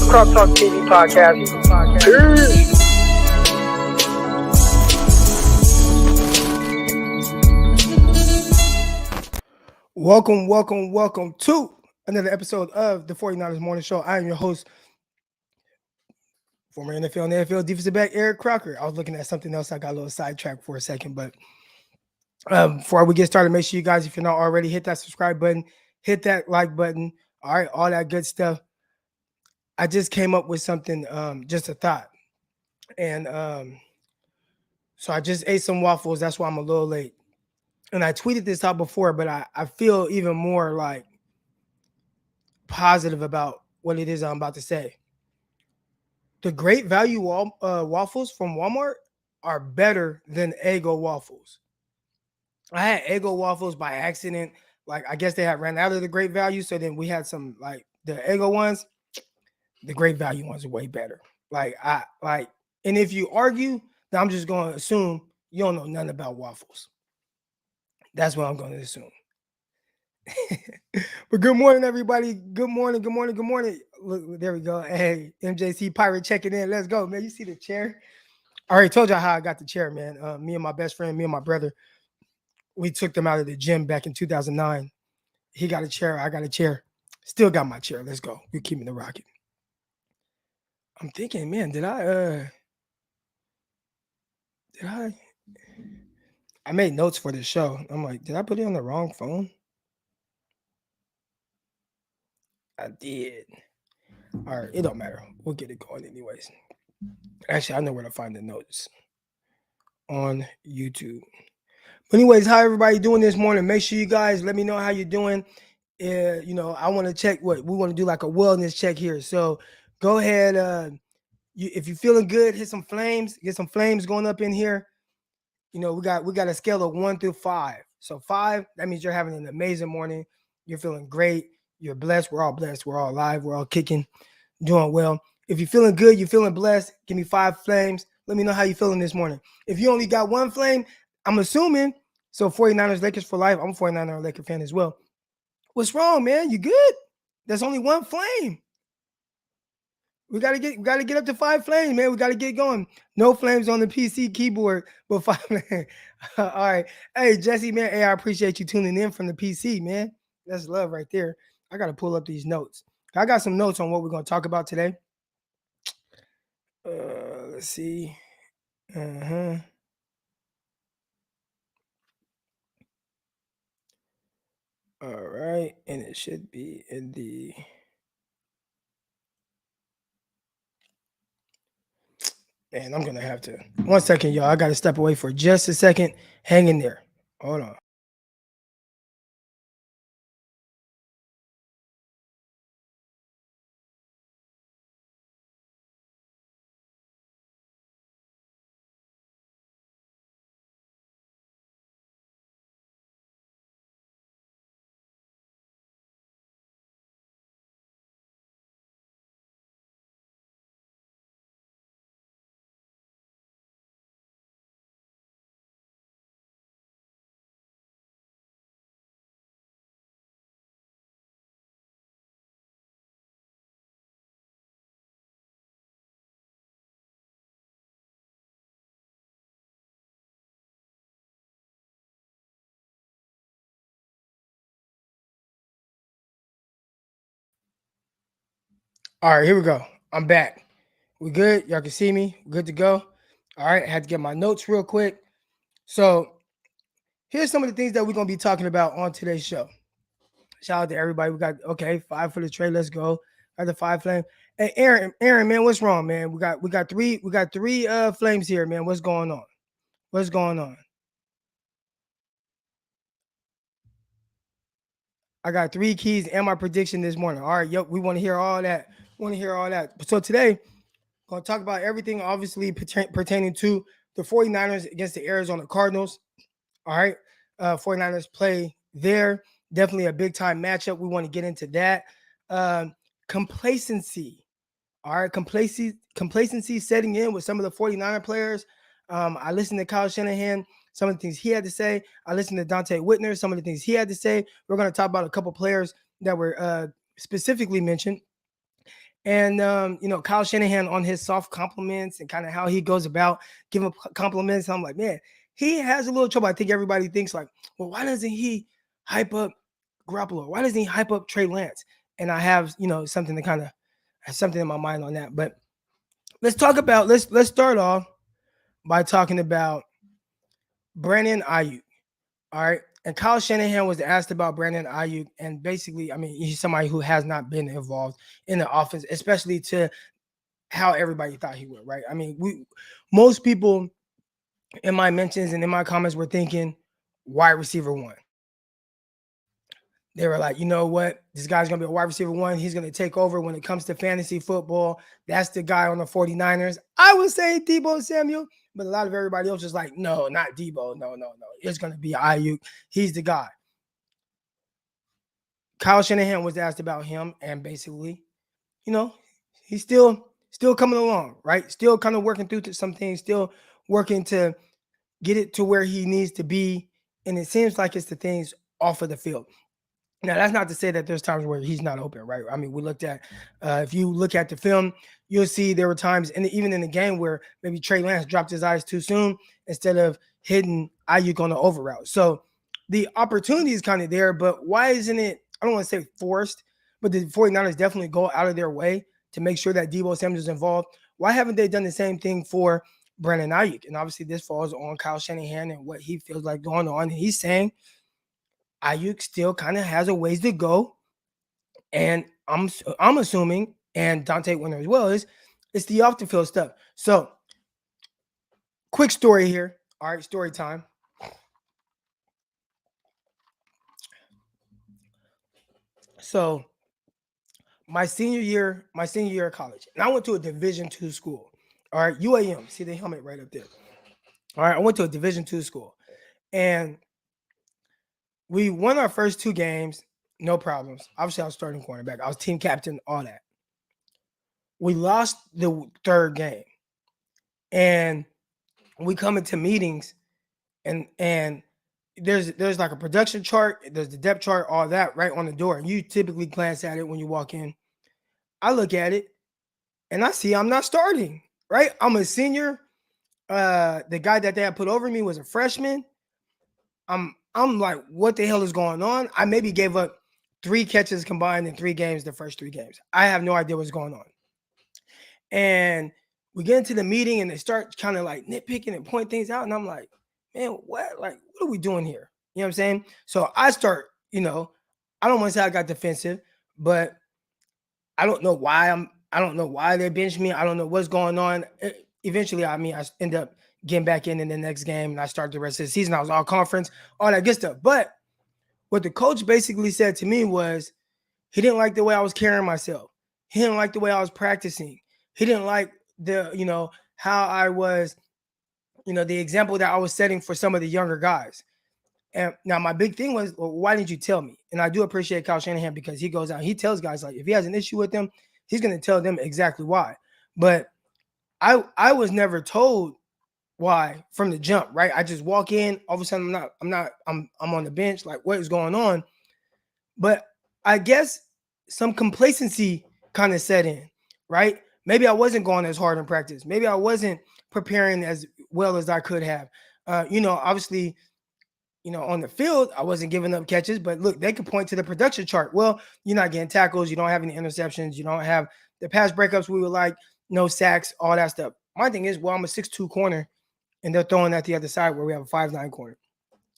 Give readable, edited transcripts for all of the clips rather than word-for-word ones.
Crop Talk TV podcast. Peace. Welcome to another episode of the 49ers Morning Show. I am your host, former NFL and NFL defensive back Eric Crocker. I was looking at something else. I got a little sidetracked for a second, but before we get started, make sure you guys, if you're not already, hit that subscribe button, hit that like button. All right, all that good stuff. I just came up with something, just a thought. And so I just ate some waffles. That's why I'm a little late. And I tweeted this out before, but I feel even more like positive about what it is I'm about to say. The great value waffles from Walmart are better than Eggo waffles. I had Eggo waffles by accident. Like, I guess they had ran out of the great value. So then we had some, like, the Eggo ones. The great value ones are way better. And if you argue, then I'm just going to assume you don't know nothing about waffles. That's what I'm going to assume. But good morning, everybody. Good morning. Look, there we go. Hey, MJC Pirate checking in. Let's go, man. You see the chair? I already told y'all how I got the chair, man. Me and my best friend, me and my brother, we took them out of the gym back in 2009. He got a chair. I got a chair. Still got my chair. Let's go. We're keeping the rocket. I'm thinking, man, did I made notes for the show. I'm like, did I put it on the wrong phone? I did. All right, it don't matter. We'll get it going anyways. Actually, I know where to find the notes on YouTube. But anyways, how everybody doing this morning? Make sure you guys let me know how you're doing. I want to check what we want to do, like a wellness check here. So go ahead. If you're feeling good, hit some flames. Get some flames going up in here. We got a scale of 1 through 5. So 5, that means you're having an amazing morning. You're feeling great. You're blessed. We're all blessed. We're all alive. We're all kicking, doing well. If you're feeling good, you're feeling blessed, give me 5 flames. Let me know how you're feeling this morning. If you only got 1 flame, I'm assuming. So 49ers Lakers for life. I'm a 49er Laker fan as well. What's wrong, man? You good? There's only 1 flame. We gotta get up to 5 flames, man. We gotta get going. No flames on the PC keyboard, but 5 flames. All right. Hey, Jesse, man. Hey, I appreciate you tuning in from the PC, man. That's love right there. I gotta pull up these notes. I got some notes on what we're gonna talk about today. Let's see. All right, and it should be in the. And I'm gonna have to. 1 second, y'all. I gotta step away for just a second. Hang in there. Hold on. All right, here we go. I'm back. We good? Y'all can see me? Good to go? All right, I had to get my notes real quick. So here's some of the things that we're going to be talking about on today's show. Shout out to everybody. We got, 5 for the trade. Let's go. Got the 5 flame. Hey, Aaron, man, what's wrong, man? We got three flames here, man. What's going on? I got 3 keys and my prediction this morning. All right, we want to hear all that. So today, I'm going to talk about everything, obviously, pertaining to the 49ers against the Arizona Cardinals. All right, 49ers play there. Definitely a big-time matchup. We want to get into that. Complacency. All right, complacency setting in with some of the 49er players. I listened to Kyle Shanahan, some of the things he had to say. I listened to Dante Whitner, some of the things he had to say. We're going to talk about a couple players that were specifically mentioned. And Kyle Shanahan on his soft compliments and kind of how he goes about giving compliments. I'm like, man, he has a little trouble. I think everybody thinks like, well, why doesn't he hype up Garoppolo? Why doesn't he hype up Trey Lance? And I have, something to kind of have something in my mind on that. But let's start off by talking about Brandon Aiyuk. All right. And Kyle Shanahan was asked about Brandon Aiyuk. And basically, I mean, he's somebody who has not been involved in the offense, especially to how everybody thought he would, right? I mean, most people in my mentions and in my comments were thinking wide receiver one. They were like, you know what? This guy's going to be a wide receiver one. He's going to take over when it comes to fantasy football. That's the guy on the 49ers. I would say Deebo Samuel, but a lot of everybody else is like, no, not Deebo. No. It's going to be Aiyuk. He's the guy. Kyle Shanahan was asked about him, and basically, he's still coming along, right? Still kind of working through some things, still working to get it to where he needs to be. And it seems like it's the things off of the field. Now, that's not to say that there's times where he's not open, right? I mean, we looked at, if you look at the film, you'll see there were times, and even in the game where maybe Trey Lance dropped his eyes too soon instead of hitting Aiyuk on the over route. So the opportunity is kind of there, but why isn't it, I don't want to say forced, but the 49ers definitely go out of their way to make sure that Deebo Samuel is involved. Why haven't they done the same thing for Brandon Aiyuk? And obviously this falls on Kyle Shanahan and what he feels like going on. And he's saying Aiyuk still kind of has a ways to go. And I'm assuming, and Dante Whitner as well, it's the off the field stuff. So quick story here. All right, story time. So my senior year of college, and I went to a Division II school. All right, UAM. See the helmet right up there. All right, I went to a Division II school, and we won our first 2 games, no problems. Obviously, I was starting cornerback. I was team captain, all that. We lost the 3rd game, and we come into meetings, and there's like a production chart, there's the depth chart, all that right on the door. And you typically glance at it when you walk in. I look at it, and I see I'm not starting, right? I'm a senior. The guy that they had put over me was a freshman. I'm like, what the hell is going on? I maybe gave up 3 catches combined in 3 games, the first 3 games. I have no idea what's going on. And we get into the meeting and they start kind of like nitpicking and point things out. And I'm like, man, what are we doing here? You know what I'm saying? So I start, I don't want to say I got defensive, but I don't know why they benched me. I don't know what's going on. Eventually, I end up getting back in the next game, and I started the rest of the season. I was all conference, all that good stuff. But what the coach basically said to me was he didn't like the way I was carrying myself. He didn't like the way I was practicing. He didn't like the, how I was, the example that I was setting for some of the younger guys. And now my big thing was, well, why didn't you tell me? And I do appreciate Kyle Shanahan because he goes out, he tells guys like if he has an issue with them, he's going to tell them exactly why. But I was never told why from the jump, right? I just walk in, all of a sudden I'm on the bench, like what is going on? But I guess some complacency kind of set in, right? Maybe I wasn't going as hard in practice. Maybe I wasn't preparing as well as I could have. Obviously, on the field, I wasn't giving up catches, but look, they could point to the production chart. Well, you're not getting tackles. You don't have any interceptions. You don't have the pass breakups we would like, no sacks, all that stuff. My thing is, well, I'm a 6'2" corner, and they're throwing at the other side where we have a 5'9" corner.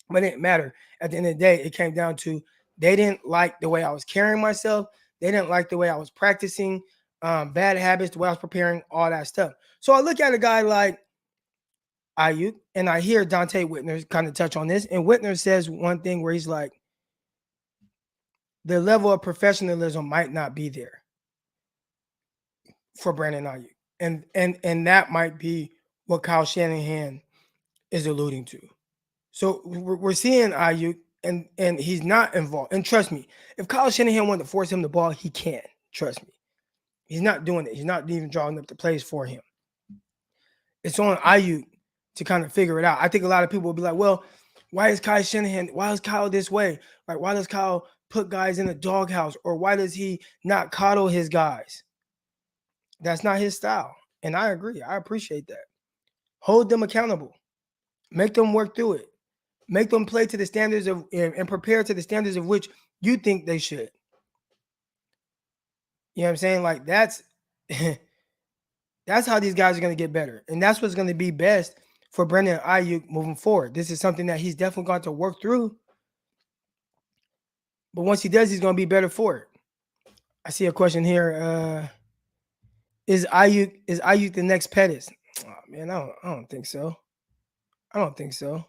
But it didn't matter. At the end of the day, it came down to they didn't like the way I was carrying myself. They didn't like the way I was practicing, bad habits, the way I was preparing, all that stuff. So I look at a guy like Aiyuk, and I hear Dante Whitner kind of touch on this, and Whitner says one thing where he's like, the level of professionalism might not be there for Brandon Aiyuk. And that might be what Kyle Shanahan is alluding to. So we're seeing Aiyuk, and he's not involved. And trust me, if Kyle Shanahan wanted to force him the ball, he can. Trust me. He's not doing it. He's not even drawing up the plays for him. It's on Aiyuk to kind of figure it out. I think a lot of people will be like, well, why is Kyle this way? Like, why does Kyle put guys in the doghouse? Or why does he not coddle his guys? That's not his style. And I agree. I appreciate that. Hold them accountable. Make them work through it. Make them play to the standards of and prepare to the standards of which you think they should. You know what I'm saying? Like that's that's how these guys are going to get better. And that's what's going to be best for Brandon Aiyuk moving forward. This is something that he's definitely going to work through. But once he does, he's going to be better for it. I see a question here. Is Aiyuk the next Pettis? Oh, man, I don't think so. I don't think so.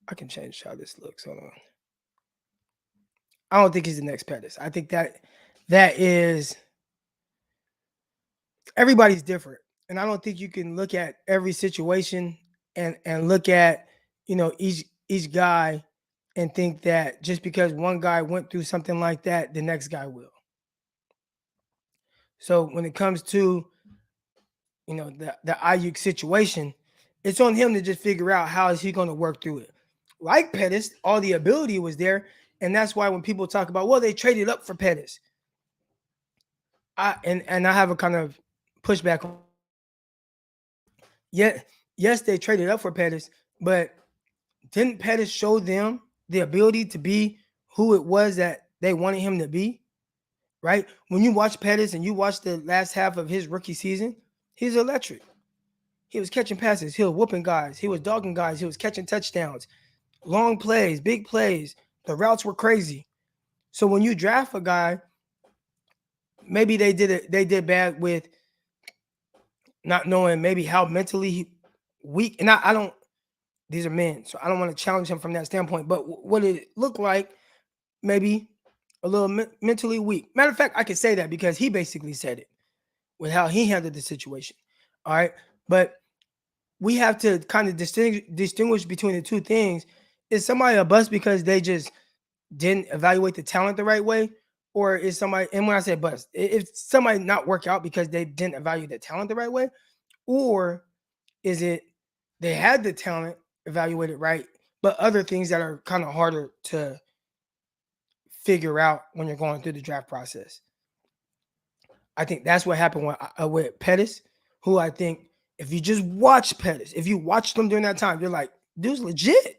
I can change how this looks. Hold on. I don't think he's the next Pettis. I think that is everybody's different. And I don't think you can look at every situation and look at, each guy and think that just because one guy went through something like that, the next guy will. So when it comes to, the Aiyuk situation, it's on him to just figure out how is he going to work through it. Like Pettis, all the ability was there. And that's why when people talk about, well, they traded up for Pettis. I have a kind of pushback. Yes, they traded up for Pettis, but didn't Pettis show them the ability to be who it was that they wanted him to be? Right? When you watch Pettis and you watch the last half of his rookie season, he's electric. He was catching passes. He was whooping guys. He was dogging guys. He was catching touchdowns, long plays, big plays. The routes were crazy. So when you draft a guy, maybe they did bad with not knowing maybe how mentally weak. And I don't. These are men, so I don't want to challenge him from that standpoint. But what it looked like, maybe a little mentally weak. Matter of fact, I could say that because he basically said it with how he handled the situation. All right, but we have to kind of distinguish between the two things. Is somebody a bust because they just didn't evaluate the talent the right way? Or is somebody, and when I say bust, if somebody not work out because they didn't evaluate the talent the right way? Or is it they had the talent evaluated right, but other things that are kind of harder to figure out when you're going through the draft process? I think that's what happened with Pettis, who I think if you just watch Pettis, if you watched him during that time, you're like, dude's legit.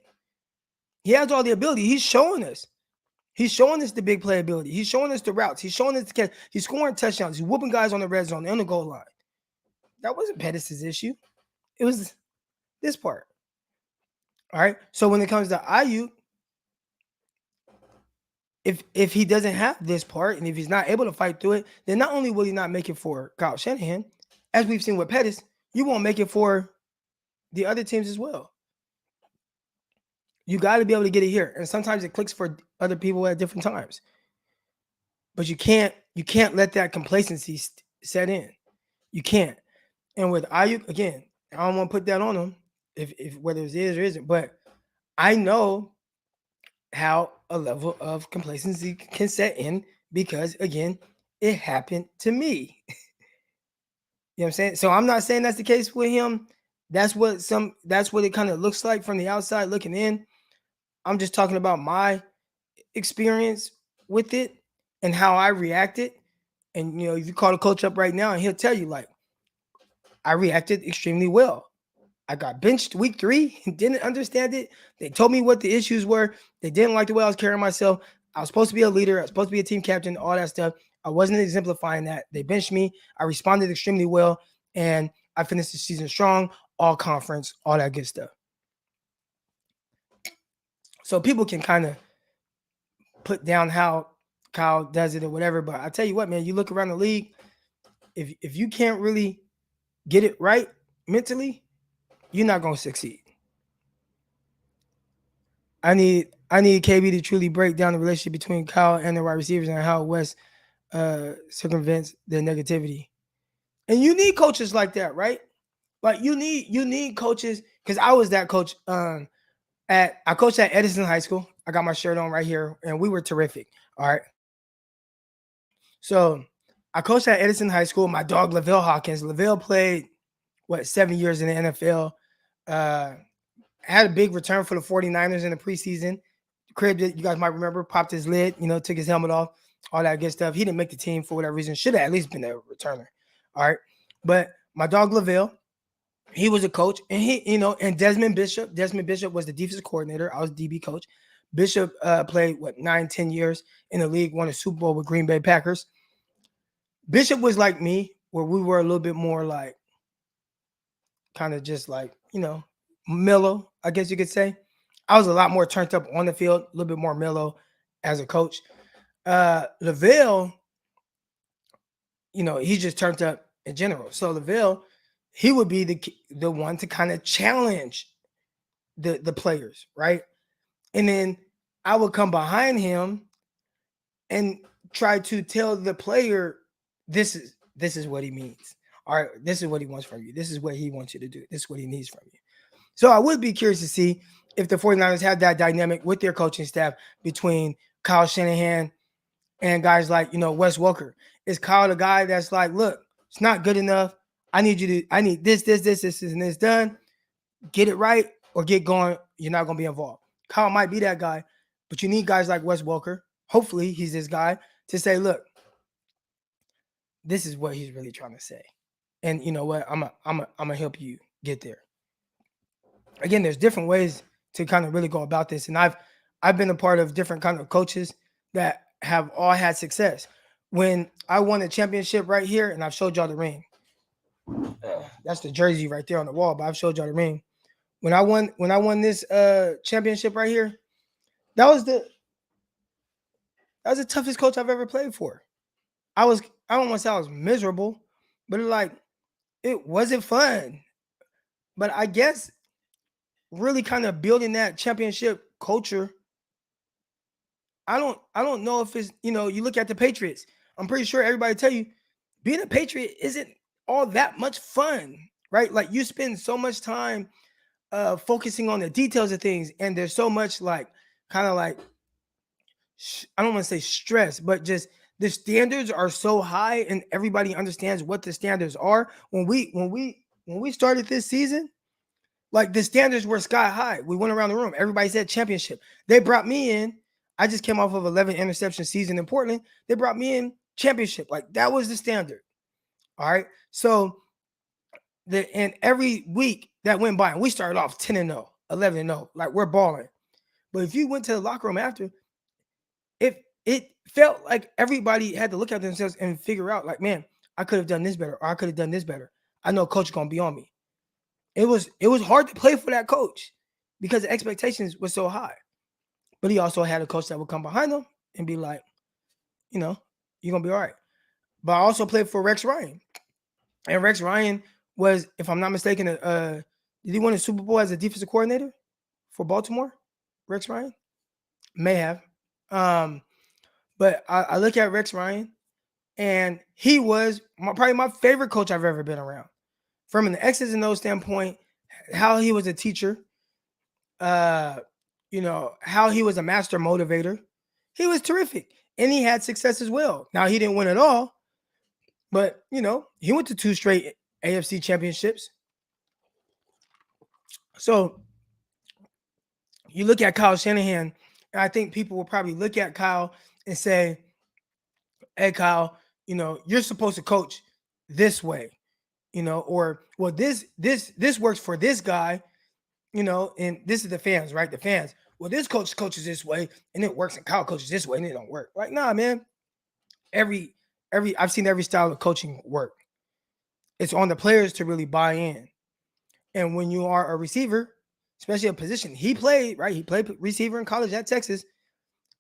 He has all the ability. He's showing us. He's showing us the big play ability. He's showing us the routes. He's showing us the catch. He's scoring touchdowns. He's whooping guys on the red zone and the goal line. That wasn't Pettis' issue. It was this part. All right. So when it comes to Aiyuk, if he doesn't have this part and if he's not able to fight through it, then not only will he not make it for Kyle Shanahan, as we've seen with Pettis, you won't make it for the other teams as well. You got to be able to get it here. And sometimes it clicks for other people at different times. But you can't let that complacency set in. You can't. And with Aiyuk, again, I don't want to put that on him, if whether it is or isn't, but I know how a level of complacency can set in because, again, it happened to me. You know what I'm saying? So I'm not saying that's the case with him. That's what it kind of looks like from the outside looking in. I'm just talking about my experience with it and how I reacted. And, if you call the coach up right now and he'll tell you, like, I reacted extremely well. I got benched week 3, didn't understand it. They told me what the issues were. They didn't like the way I was carrying myself. I was supposed to be a leader. I was supposed to be a team captain, all that stuff. I wasn't exemplifying that. They benched me. I responded extremely well, and I finished the season strong, all conference, all that good stuff. So people can kind of put down how Kyle does it or whatever, but I tell you what, man, you look around the league, if you can't really get it right mentally, you're not going to succeed. I need KB to truly break down the relationship between Kyle and the wide receivers and how Wes circumvents the negativity. And you need coaches like that, right? Like you need coaches, because I was that coach. I coached at Edison High School. I got my shirt on right here, and we were terrific. All right. So I coached at Edison High School. My dog Lavelle Hawkins. Lavelle played 7 years in the NFL. Had a big return for the 49ers in the preseason. Crib that you guys might remember, popped his lid, took his helmet off, all that good stuff. He didn't make the team for whatever reason. Should have at least been a returner. All right. But my dog Lavelle, he was a coach, and and Desmond Bishop was the defensive coordinator. I was DB coach. Bishop played 9-10 years in the league, won a Super Bowl with Green Bay Packers. Bishop was like me, where we were a little bit more like kind of just like, mellow, I guess you could say. I was a lot more turned up on the field, a little bit more mellow as a coach. Lavelle, he just turned up in general. So Lavelle, he would be the one to kind of challenge the players, right? And then I would come behind him and try to tell the player, this is what he means. All right, this is what he wants from you. This is what he wants you to do. This is what he needs from you. So I would be curious to see if the 49ers have that dynamic with their coaching staff between Kyle Shanahan and guys like, Wes Welker. Is Kyle the guy that's like, look, it's not good enough. I need this, and this done. Get it right or get going. You're not going to be involved. Kyle might be that guy, but you need guys like Wes Welker. Hopefully he's this guy to say, look, this is what he's really trying to say. And you know what? I'm gonna help you get there. Again, there's different ways to kind of really go about this. And I've been a part of different kind of coaches that have all had success. When I won a championship right here, and I've showed y'all the ring. That's the jersey right there on the wall, but I've showed y'all the ring. When I won this championship right here, that was the toughest coach I've ever played for. I don't want to say I was miserable, but it wasn't fun. But I guess really kind of building that championship culture. I don't know if it's, you look at the Patriots. I'm pretty sure everybody tell you being a Patriot isn't all that much fun, right? Like you spend so much time focusing on the details of things, and there's so much I don't want to say stress, but just the standards are so high, and everybody understands what the standards are. When we started this season, like the standards were sky high. We went around the room. Everybody said championship. They brought me in. I just came off of 11 interception season in Portland. They brought me in championship. Like that was the standard. All right. So and every week that went by, and we started off 10-0, 11-0, like we're balling. But if you went to the locker room after, it felt like everybody had to look at themselves and figure out, like, man, I could have done this better, or I could have done this better. I know coach is gonna be on me. It was hard to play for that coach because the expectations were so high. But he also had a coach that would come behind him and be like, you're gonna be all right. But I also played for Rex Ryan. And Rex Ryan was, if I'm not mistaken, did he win a Super Bowl as a defensive coordinator for Baltimore? Rex Ryan? May have. But I look at Rex Ryan, and he was probably my favorite coach I've ever been around. From an X's and O's standpoint, how he was a teacher, how he was a master motivator. He was terrific, and he had success as well. Now, he didn't win it all, but, he went to 2 straight AFC championships. So you look at Kyle Shanahan, and I think people will probably look at Kyle and say, hey, Kyle, you're supposed to coach this way, or, well, this works for this guy, and this is the fans, right? The fans, well, this coach coaches this way and it works, and Kyle coaches this way and it don't work. Like, nah, man, I've seen every style of coaching work. It's on the players to really buy in. And when you are a receiver, especially a position he played, right? He played receiver in college at Texas.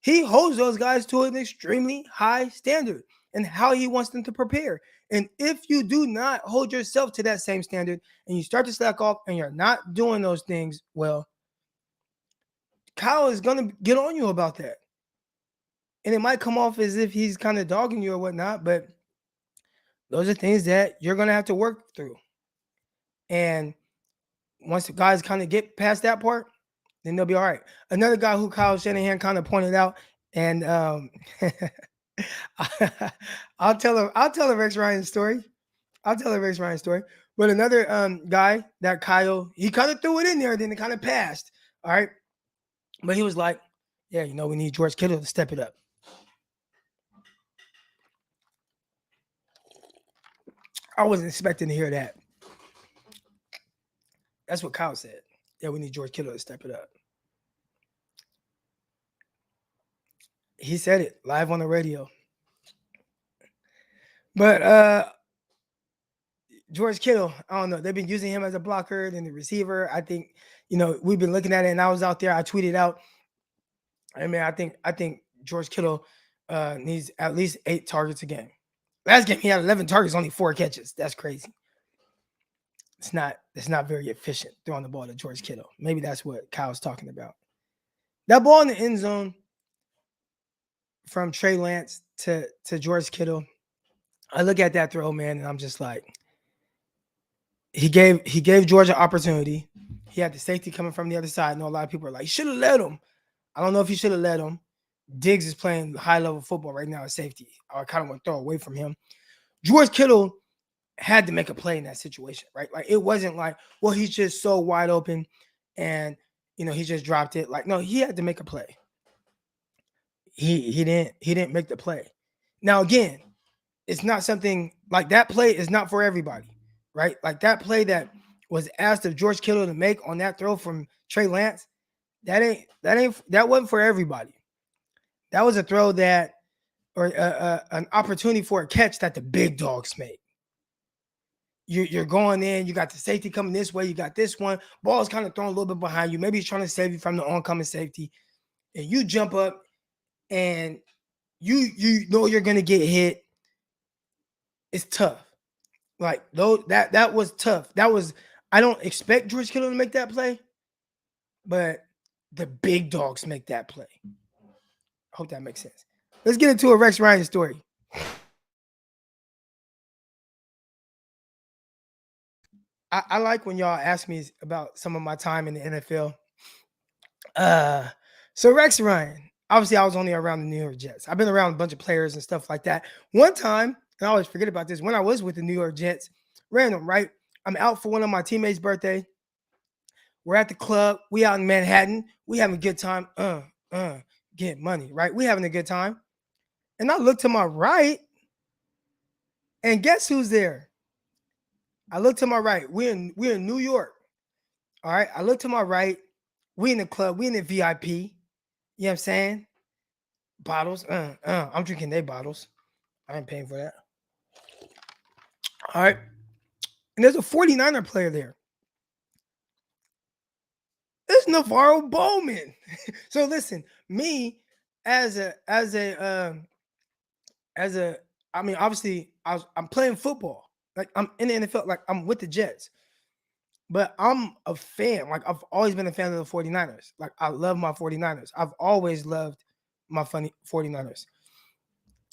He holds those guys to an extremely high standard and how he wants them to prepare. And if you do not hold yourself to that same standard and you start to slack off and you're not doing those things well, Kyle is going to get on you about that. And it might come off as if he's kind of dogging you or whatnot, but those are things that you're going to have to work through. And once the guys kind of get past that part, then they'll be all right. Another guy who Kyle Shanahan kind of pointed out, and I'll tell a Rex Ryan story. But another guy that Kyle, he kind of threw it in there, then it kind of passed. All right. But he was like, yeah, we need George Kittle to step it up. I wasn't expecting to hear that. That's what Kyle said. Yeah, we need George Kittle to step it up. He said it live on the radio. But George Kittle, I don't know. They've been using him as a blocker and the receiver. I think, we've been looking at it, and I was out there. I tweeted out. I mean, I think George Kittle needs at least 8 targets a game. Last game he had 11 targets, only 4 catches. That's crazy. It's not very efficient throwing the ball to George Kittle. Maybe that's what Kyle's talking about. That ball in the end zone from Trey Lance to George Kittle. I look at that throw, man, and I'm just like, he gave George an opportunity. He had the safety coming from the other side. I know a lot of people are like, should have let him. I don't know if he should have let him. Diggs is playing high-level football right now at safety. I kind of want to throw away from him. George Kittle had to make a play in that situation, right? Like, it wasn't like, well, he's just so wide open and, he just dropped it. Like, no, he had to make a play. He didn't make the play. Now, again, it's not something like that play is not for everybody, right? Like that play that was asked of George Kittle to make on that throw from Trey Lance, that wasn't for everybody. That was a throw or an opportunity for a catch that the big dogs make. You're going in, you got the safety coming this way, you got this one, ball's kind of thrown a little bit behind you. Maybe he's trying to save you from the oncoming safety, and you jump up and you know you're gonna get hit. It's tough. Like, though, that was tough. I don't expect George Kittle to make that play, but the big dogs make that play. I hope that makes sense. Let's get into a Rex Ryan story. I like when y'all ask me about some of my time in the NFL. So Rex Ryan, obviously I was only around the New York Jets. I've been around a bunch of players and stuff like that. One time, and I always forget about this, when I was with the New York Jets, random, right? I'm out for one of my teammates' birthday. We're at the club. We out in Manhattan. We having a good time. Get money, right? We having a good time. And I look to my right, and guess who's there? I look to my right. We're in New York. All right. I look to my right. We in the club. We in the VIP. You know what I'm saying? Bottles. I'm drinking their bottles. I ain't paying for that. All right. And there's a 49er player there. It's Navarro Bowman. So listen, me as a I mean, obviously I'm playing football. Like, I'm in the NFL, like I'm with the Jets. But I'm a fan. Like, I've always been a fan of the 49ers. Like, I love my 49ers. I've always loved my 49ers.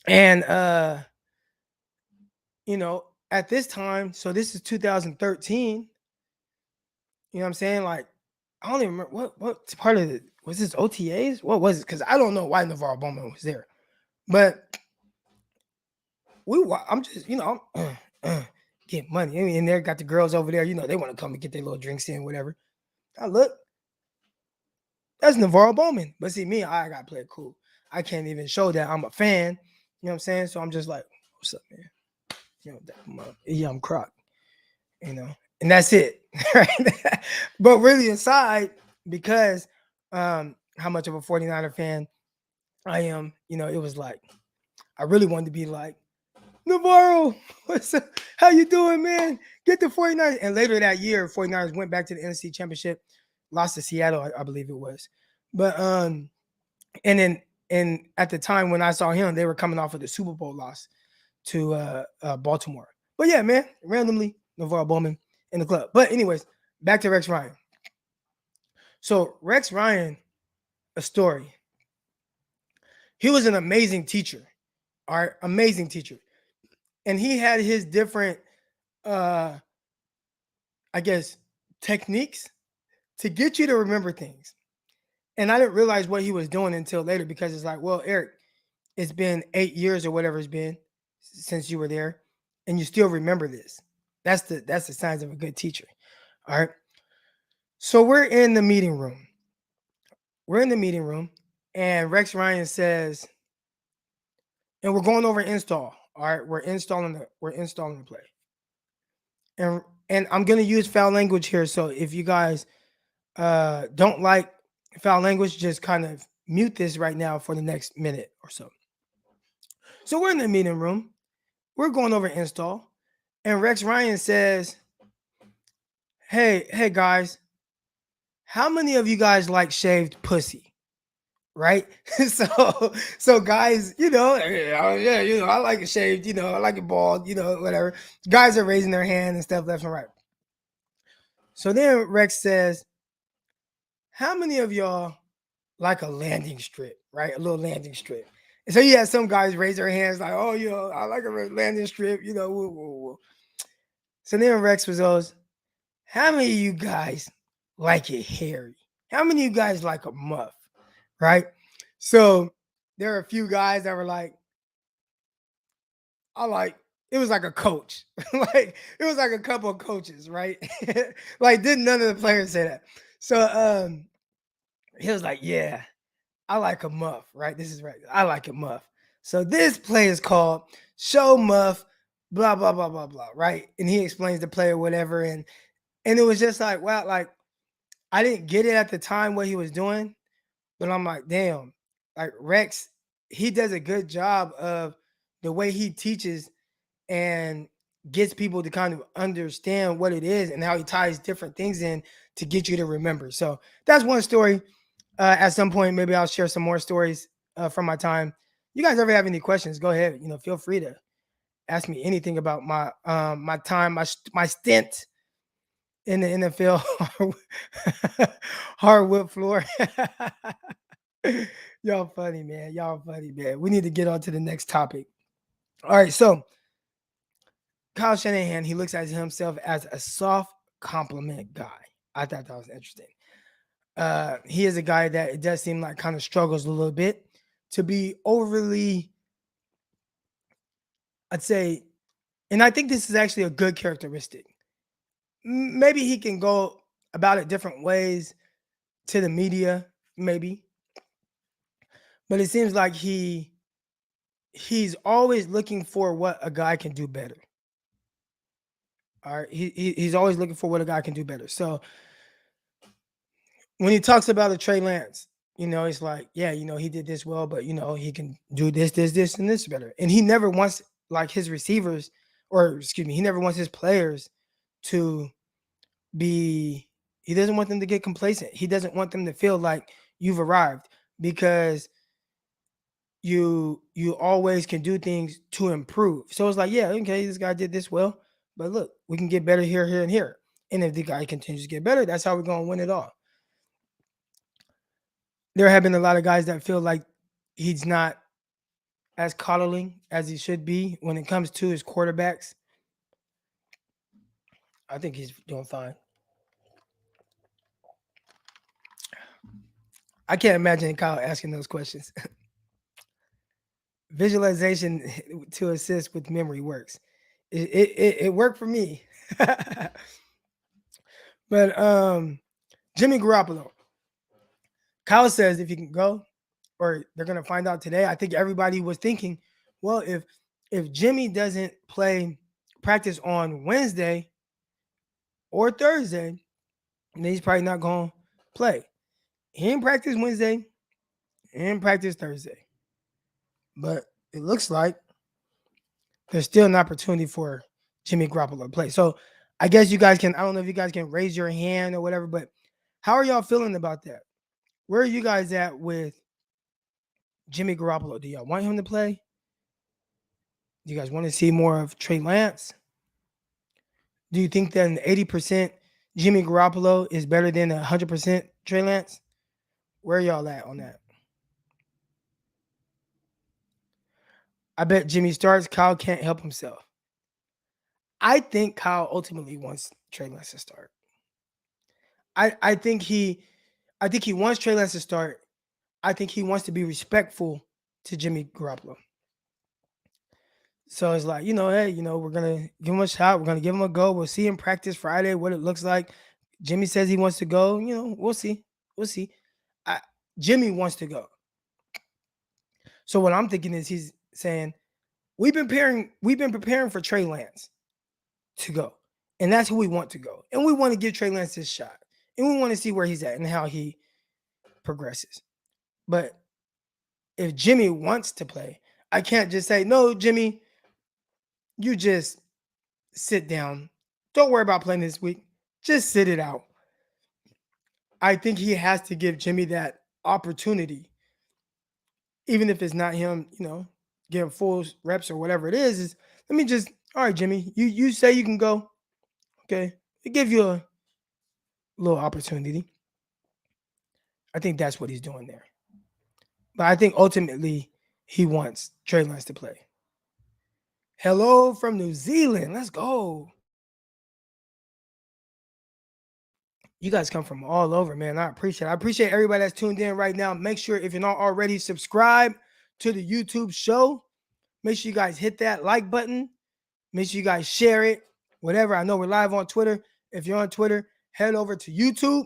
And at this time, so this is 2013. You know what I'm saying? Like, I don't even remember what part of it was this OTAs? What was it? Because I don't know why Navarro Bowman was there. But I'm just, get money. I mean, and there got the girls over there, they want to come and get their little drinks in, whatever. I look, that's Navarro Bowman. But see, me, I got to play it cool. I can't even show that I'm a fan. You know what I'm saying? So I'm just like, what's up, man? I'm Croc, and that's it. Right? But really inside, because how much of a 49er fan I am, it was like, I really wanted to be like, Navarro, what's up? How you doing, man? Get the 49ers. And later that year, 49ers went back to the NFC Championship, lost to Seattle, I believe it was. But and at the time when I saw him, they were coming off of the Super Bowl loss to Baltimore. But yeah, man, randomly, Navarro Bowman in the club. But anyways, back to Rex Ryan. So Rex Ryan, a story. He was an amazing teacher. All right, amazing teacher. And he had his different, I guess, techniques to get you to remember things. And I didn't realize what he was doing until later, because it's like, well, Eric, it's been 8 years or whatever it's been since you were there, and you still remember this. That's the signs of a good teacher. All right. So we're in the meeting room. And Rex Ryan says, and we're going over install. All right, we're installing the play. and I'm gonna use foul language here. So if you guys don't like foul language, just kind of mute this right now for the next minute or so. So we're in the meeting room. We're going over install, and Rex Ryan says, hey guys, how many of you guys like shaved pussy? Right? so guys, yeah, I like it shaved, I like it bald, whatever. Guys are raising their hand and stuff left and right. So then Rex says, how many of y'all like a landing strip, right? A little landing strip. And so you had some guys raise their hands like, oh, I like a landing strip, woo, woo, woo. So then Rex was always, how many of you guys like it hairy? How many of you guys like a muff, right? So there are a few guys that were like, it was like a coach. Like it was like a couple of coaches, right? Like didn't none of the players say that. So he was like, yeah, I like a muff, right? This is right. I like a muff. So this play is called show muff, blah, blah, blah, blah, blah, right? And he explains the play or whatever. And it was just like, wow, like I didn't get it at the time what he was doing, but I'm like, damn, like Rex, he does a good job of the way he teaches and gets people to kind of understand what it is and how he ties different things in to get you to remember. So that's one story. At some point, maybe I'll share some more stories from my time. You guys ever have any questions? Go ahead. Feel free to ask me anything about my time, my stint in the NFL hardwood floor. Y'all funny, man. Y'all funny, man. We need to get on to the next topic. All right, so Kyle Shanahan, he looks at himself as a soft compliment guy. I thought that was interesting. He is a guy that it does seem like kind of struggles a little bit to be overly, I'd say, and I think this is actually a good characteristic. Maybe he can go about it different ways to the media, maybe, but it seems like he's always looking for what a guy can do better. All right, he's always looking for what a guy can do better. So when he talks about a Trey Lance, it's like, yeah, he did this well, but he can do this, and this better. And he never wants like his receivers, or excuse me, he never wants his players to be. He doesn't want them to get complacent. He doesn't want them to feel like you've arrived because you always can do things to improve. So it's like, yeah, okay, this guy did this well, but look, we can get better here, here, and here. And if the guy continues to get better, that's how we're going to win it all. There have been a lot of guys that feel like he's not as coddling as he should be when it comes to his quarterbacks. I think he's doing fine. I can't imagine Kyle asking those questions. Visualization to assist with memory works. It worked for me. But Jimmy Garoppolo. Kyle says if he can go, or they're gonna find out today. I think everybody was thinking, well, if Jimmy doesn't practice on Wednesday or Thursday, then he's probably not gonna play. He didn't practice Wednesday, he didn't practice Thursday. But it looks like there's still an opportunity for Jimmy Garoppolo to play. So I guess you guys can, I don't know if you guys can raise your hand or whatever, but how are y'all feeling about that? Where are you guys at with Jimmy Garoppolo? Do y'all want him to play? Do you guys want to see more of Trey Lance? Do you think that an 80% Jimmy Garoppolo is better than 100% Trey Lance? Where are y'all at on that? I bet Jimmy starts. Kyle can't help himself. I think Kyle ultimately wants Trey Lance to start. I think he wants Trey Lance to start. I think he wants to be respectful to Jimmy Garoppolo. So it's like, hey, we're gonna give him a shot. We're gonna give him a go. We'll see him practice Friday, what it looks like. Jimmy says he wants to go. We'll see. We'll see. Jimmy wants to go. So what I'm thinking is he's saying we've been preparing for Trey Lance to go. And that's who we want to go. And we want to give Trey Lance his shot. And we want to see where he's at and how he progresses. But if Jimmy wants to play, I can't just say, no, Jimmy, you just sit down. Don't worry about playing this week. Just sit it out. I think he has to give Jimmy that opportunity, even if it's not him, getting full reps or whatever it is let me just, all right, Jimmy, you say you can go. Okay. It give you a little opportunity. I think that's what he's doing there. But I think ultimately he wants Trey Lance to play. Hello from New Zealand. Let's go. You guys come from all over, man. I appreciate everybody that's tuned in right now. Make sure, if you're not already, subscribe to the YouTube show. Make sure you guys hit that like button. Make sure you guys share it. Whatever. I know we're live on Twitter. If you're on Twitter, head over to YouTube.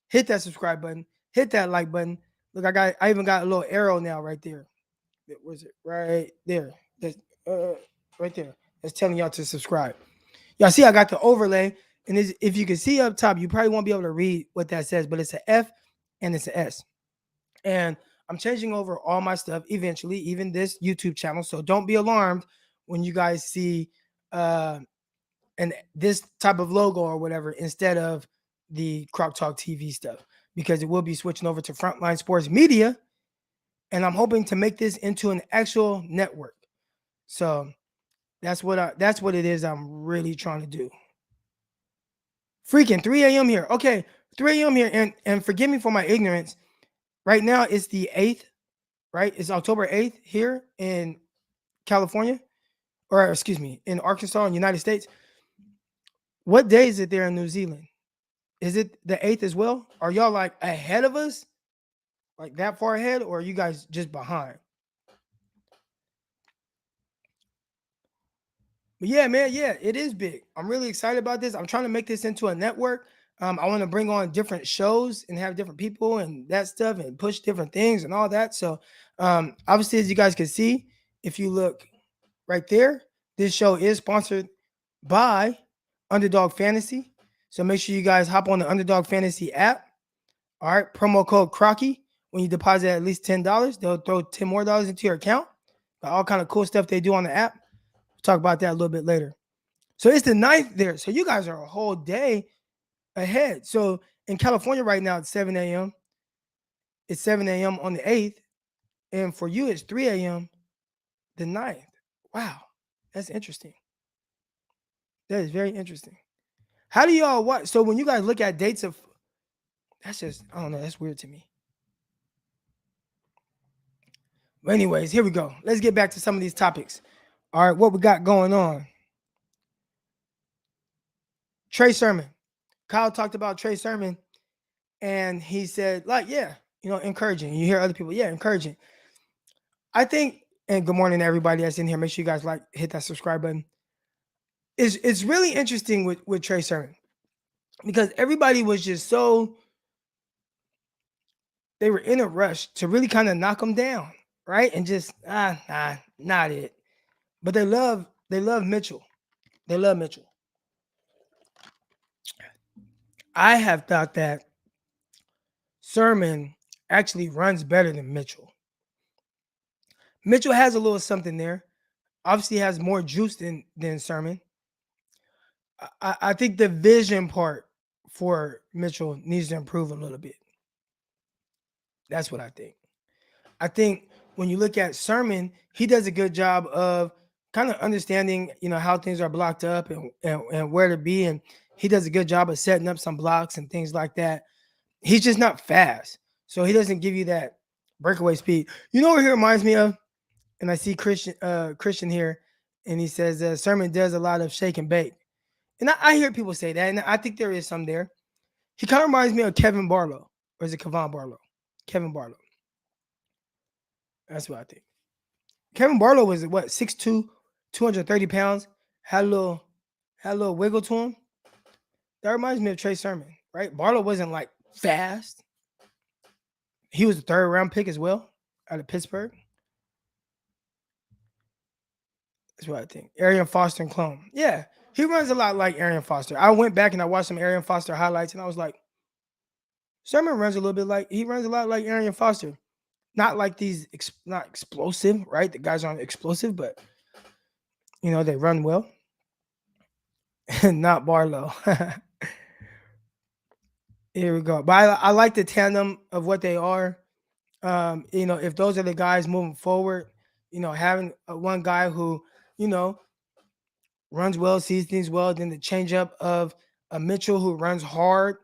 Hit that subscribe button. Hit that like button. Look, I even got a little arrow now right there. Where's it? Right there. That's, right there. That's telling y'all to subscribe. Y'all see I got the overlay. And if you can see up top, you probably won't be able to read what that says, but it's an F and it's an S. And I'm changing over all my stuff eventually, even this YouTube channel. So don't be alarmed when you guys see and this type of logo or whatever instead of the Croc Talk TV stuff, because it will be switching over to Frontline Sports Media. And I'm hoping to make this into an actual network. So that's what it is I'm really trying to do. Freaking 3 a.m. here. Okay, 3 a.m. here. And forgive me for my ignorance. Right now, it's the 8th, right? It's October 8th here in California, or excuse me, in Arkansas in the United States. What day is it there in New Zealand? Is it the 8th as well? Are y'all like ahead of us? Like that far ahead? Or are you guys just behind? But yeah, man, yeah, it is big. I'm really excited about this. I'm trying to make this into a network. I want to bring on different shows and have different people and that stuff and push different things and all that. So obviously, as you guys can see, if you look right there, this show is sponsored by Underdog Fantasy. So make sure you guys hop on the Underdog Fantasy app. All right, promo code Crocky. When you deposit at least $10, they'll throw $10 more into your account. Got all kind of cool stuff they do on the app. We'll talk about that a little bit later. So it's the 9th there. So you guys are a whole day ahead. So in California right now, it's 7 a.m. It's 7 a.m. on the 8th. And for you, it's 3 a.m. the 9th. Wow. That's interesting. That is very interesting. How do y'all watch? So when you guys look at dates of, that's just, I don't know. That's weird to me. But anyways, here we go. Let's get back to some of these topics. All right, what we got going on? Trey Sermon. Kyle talked about Trey Sermon, and he said, like, yeah, encouraging. You hear other people, yeah, encouraging. I think, and good morning to everybody that's in here. Make sure you guys hit that subscribe button. It's really interesting with Trey Sermon, because everybody was just so, they were in a rush to really kind of knock him down, right? And just, not it. But they love Mitchell. They love Mitchell. I have thought that Sermon actually runs better than Mitchell. Mitchell has a little something there. Obviously has more juice than Sermon. I think the vision part for Mitchell needs to improve a little bit. That's what I think. I think when you look at Sermon, he does a good job of kind of understanding, how things are blocked up and where to be. And he does a good job of setting up some blocks and things like that. He's just not fast. So he doesn't give you that breakaway speed. You know what he reminds me of? And I see Christian here, and he says Sermon does a lot of shake and bake. And I hear people say that, and I think there is some there. He kind of reminds me of Kevin Barlow. Or is it Kevon Barlow? Kevin Barlow. That's what I think. Kevin Barlow was, 6'2", 230 pounds, had a little wiggle to him. That reminds me of Trey Sermon, right? Barlow wasn't like fast. He was a 3rd round pick as well out of Pittsburgh. That's what I think. Arian Foster and clone. Yeah. He runs a lot like Arian Foster. I went back and I watched some Arian Foster highlights, and I was like, Sermon runs a little bit like he runs a lot like Arian Foster. Not like these, not explosive, right? The guys aren't explosive, but they run well. Not Barlow. Here we go. But I like the tandem of what they are. If those are the guys moving forward, having one guy who, runs well, sees things well, then the changeup of a Mitchell who runs hard,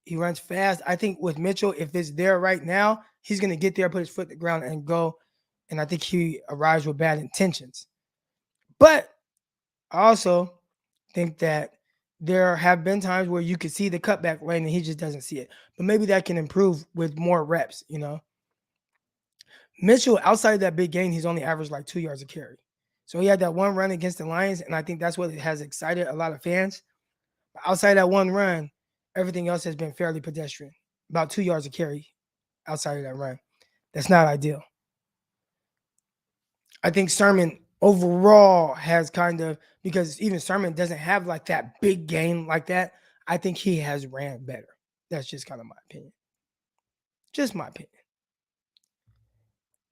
he runs fast. I think with Mitchell, if it's there right now, he's going to get there, put his foot in the ground, and go. And I think he arrives with bad intentions. But I also think that there have been times where you could see the cutback lane and he just doesn't see it. But maybe that can improve with more reps, Mitchell, outside of that big game, he's only averaged like 2 yards a carry. So he had that one run against the Lions, and I think that's what has excited a lot of fans. But outside that one run, everything else has been fairly pedestrian. About 2 yards a carry outside of that run. That's not ideal. I think Sermon overall has kind of, because even Sermon doesn't have like that big game like that, I think he has ran better. That's just kind of my opinion. Just my opinion.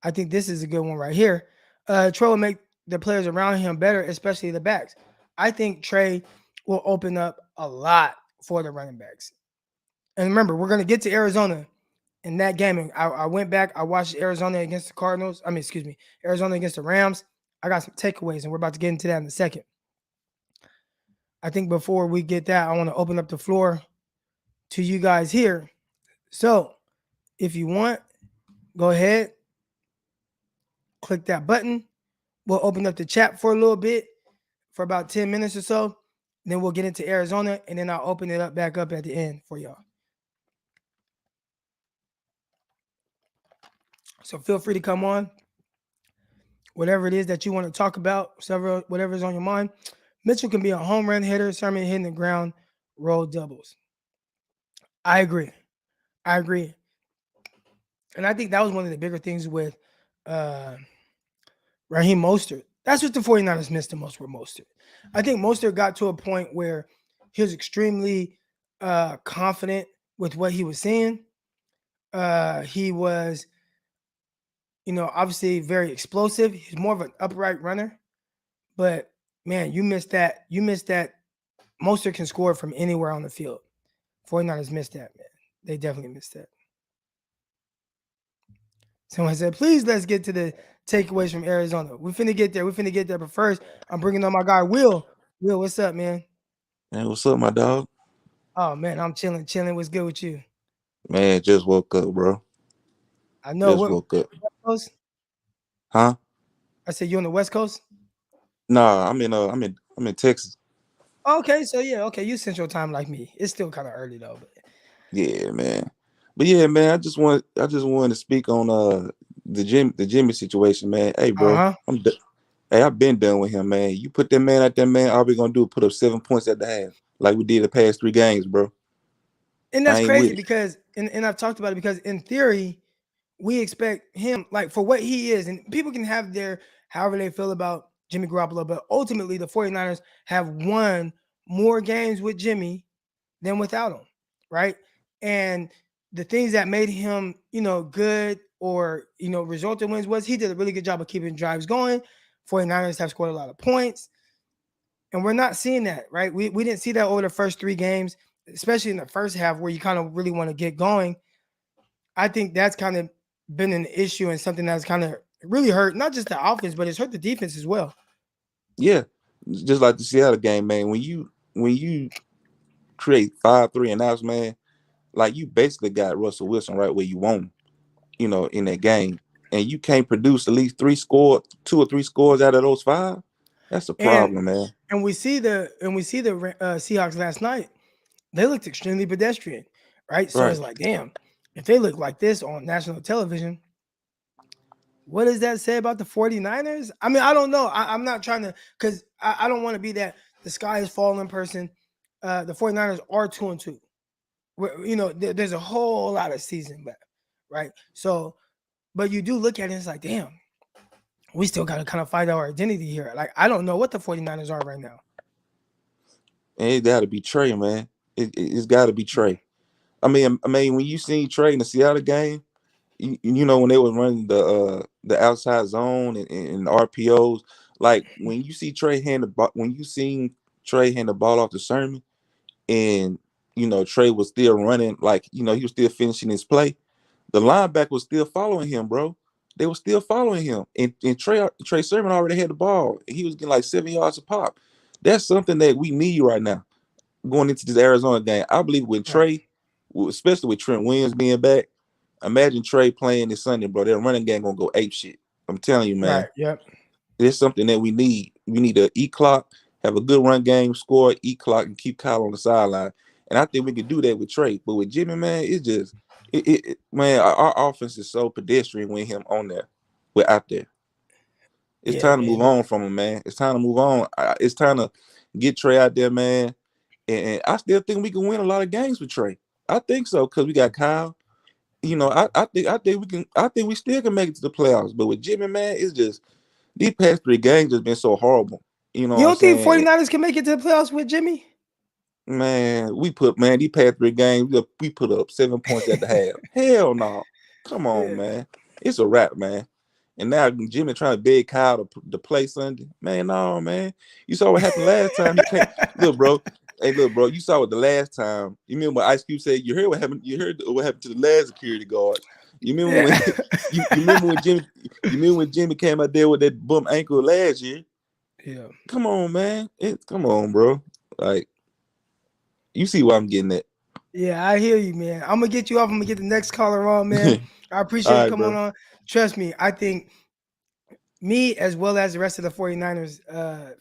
I think this is a good one right here. Trey will make the players around him better, especially the backs. I think Trey will open up a lot for the running backs. And remember, we're going to get to Arizona in that game. And I went back, I watched Arizona against the Cardinals. Arizona against the Rams. I got some takeaways, and we're about to get into that in a second. I think before we get that, I want to open up the floor to you guys here. So if you want, go ahead, click that button. We'll open up the chat for a little bit, for about 10 minutes or so. Then we'll get into Arizona, and then I'll open it up back up at the end for y'all. So feel free to come on. Whatever it is that you want to talk about, whatever's on your mind. Mitchell can be a home run hitter, Sermon hitting the ground, roll doubles. I agree. And I think that was one of the bigger things with Raheem Mostert. That's what the 49ers missed the most with Mostert. I think Mostert got to a point where he was extremely confident with what he was seeing. He was, obviously very explosive. He's more of an upright runner. But, man, you missed that. Mostert can score from anywhere on the field. 49ers missed that, man. They definitely missed that. Someone said, please let's get to the takeaways from Arizona. We're finna get there. But first, I'm bringing on my guy, Will. Will, what's up, man? Man, what's up, my dog? Oh, man, I'm chilling. What's good with you? Man, just woke up, bro. I know. Just woke up. West Coast? Huh? I said, you on the West Coast? Nah, I'm in Texas. Okay, so yeah, okay, you Central Time like me. It's still kind of early though, but Yeah, man. But yeah, man, I just wanted to speak on the Jimmy situation, man. Hey, bro, I've been done with him, man. You put that man out there, man. All we gonna do is put up 7 points at the half, like we did the past 3 games, bro. And that's crazy because, and I've talked about it, because in theory, we expect him, like, for what he is, and people can have their however they feel about Jimmy Garoppolo, but ultimately the 49ers have won more games with Jimmy than without him, right? And the things that made him, good or, result in wins was he did a really good job of keeping drives going. 49ers have scored a lot of points. And we're not seeing that, right? We didn't see that over the first 3 games, especially in the first half where you kind of really want to get going. I think that's kind of been an issue and something that's kind of really hurt, not just the offense, but it's hurt the defense as well. Yeah, just like the Seattle game, man. When you create 5 3-and-outs, man, like you basically got Russell Wilson right where you want him, in that game, and you can't produce at least 2 or 3 scores out of those 5. That's a problem, man. And we see the Seahawks last night. They looked extremely pedestrian, right? So it's like, damn, if they look like this on national television, what does that say about the 49ers? I mean, I don't know. I'm not trying to, because I don't want to be that the sky is falling person. The 49ers are 2-2. There's a whole lot of season left, right? So, but you do look at it, it's like, damn, we still got to kind of find our identity here. Like, I don't know what the 49ers are right now. And it got to be Trey, man. It's got to be Trey. I mean, when you seen Trey in the Seattle game, you know when they were running the outside zone and RPOs, like when you see Trey hand the ball, when you seen Trey hand the ball off to Sermon, and Trey was still running, like he was still finishing his play. The linebacker was still following him, bro. They were still following him, and Trey Sermon already had the ball. He was getting like 7 yards a pop. That's something that we need right now going into this Arizona game. I believe when Right. Trey, especially with Trent Williams being back, imagine Trey playing this Sunday, bro. Their running game gonna go ape shit. I'm telling you, man. Right. Yep. It's something that we need. We need to eat clock, have a good run game, score, eat clock, and keep Kyle on the sideline. And I think we can do that with Trey. But with Jimmy, man, it's just man, our offense is so pedestrian with him on there. We're out there. It's Yeah, time to move man. on from him, man. It's time to move on. It's time to get Trey out there, man. And I still think we can win a lot of games with Trey. I think so because we got Kyle. I think we can. I think we still can make it to the playoffs. But with Jimmy, man, it's just these past 3 games has been so horrible. You know You what I'm don't think saying? 49ers can make it to the playoffs with Jimmy? Man, these past 3 games, we put up 7 points at the half. Hell no. Come on, Yeah. man. It's a wrap, man. And now Jimmy trying to beg Kyle to play Sunday. Man, no, man. You saw what happened last time he came. Look, bro. Hey, look, bro. You saw what the last time. You remember what Ice Cube said? You heard what happened? You heard what happened to the last security guard. You remember when Yeah. you remember when Jimmy came out there with that bum ankle last year? Yeah. Come on, man. Come on, bro. Like, you see what I'm getting at. Yeah, I hear you, man. I'm gonna get you off. I'm gonna get the next caller on, man. I All appreciate you right, coming bro. on. Trust me, I think me as well as the rest of the 49ers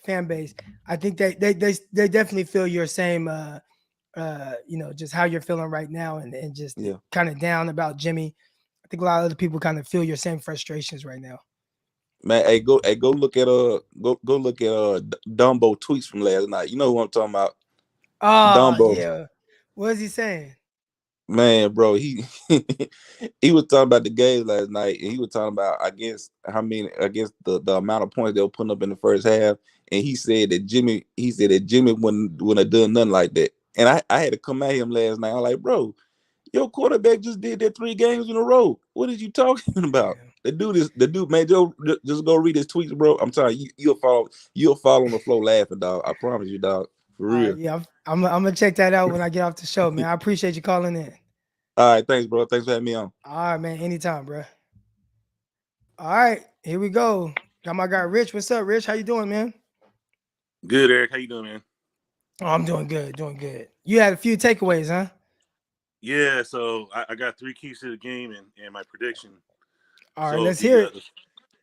fan base, I think they definitely feel your same just how you're feeling right now and just Yeah. kind of down about Jimmy. I think a lot of other people kind of feel your same frustrations right now. Man, go look at go look at Dumbo tweets from last night. You know who I'm talking about? Oh, Dumbo. yeah. What is he saying? Man, bro, he he was talking about the game last night, and he was talking about against the amount of points they were putting up in the first half, and he said that Jimmy wouldn't have done nothing like that. And I had to come at him last night. I'm like, bro, your quarterback just did that 3 games in a row. What are you talking about? Yeah. The dude, man, Joe, just go read his tweets, bro. I'm telling you, you'll fall on the floor laughing, dog. I promise you, dog, for real. Yeah, I'm gonna check that out when I get off the show, man. I appreciate you calling in. All right, thanks, bro. Thanks for having me on. All right, man. Anytime, bro. All right, here we go. Got my guy Rich. What's up, Rich? How you doing, man? Good, Eric. How you doing, man? Oh, I'm doing good, doing good. You had a few takeaways, huh? Yeah, so I got 3 keys to the game and my prediction. All right, So let's hear it.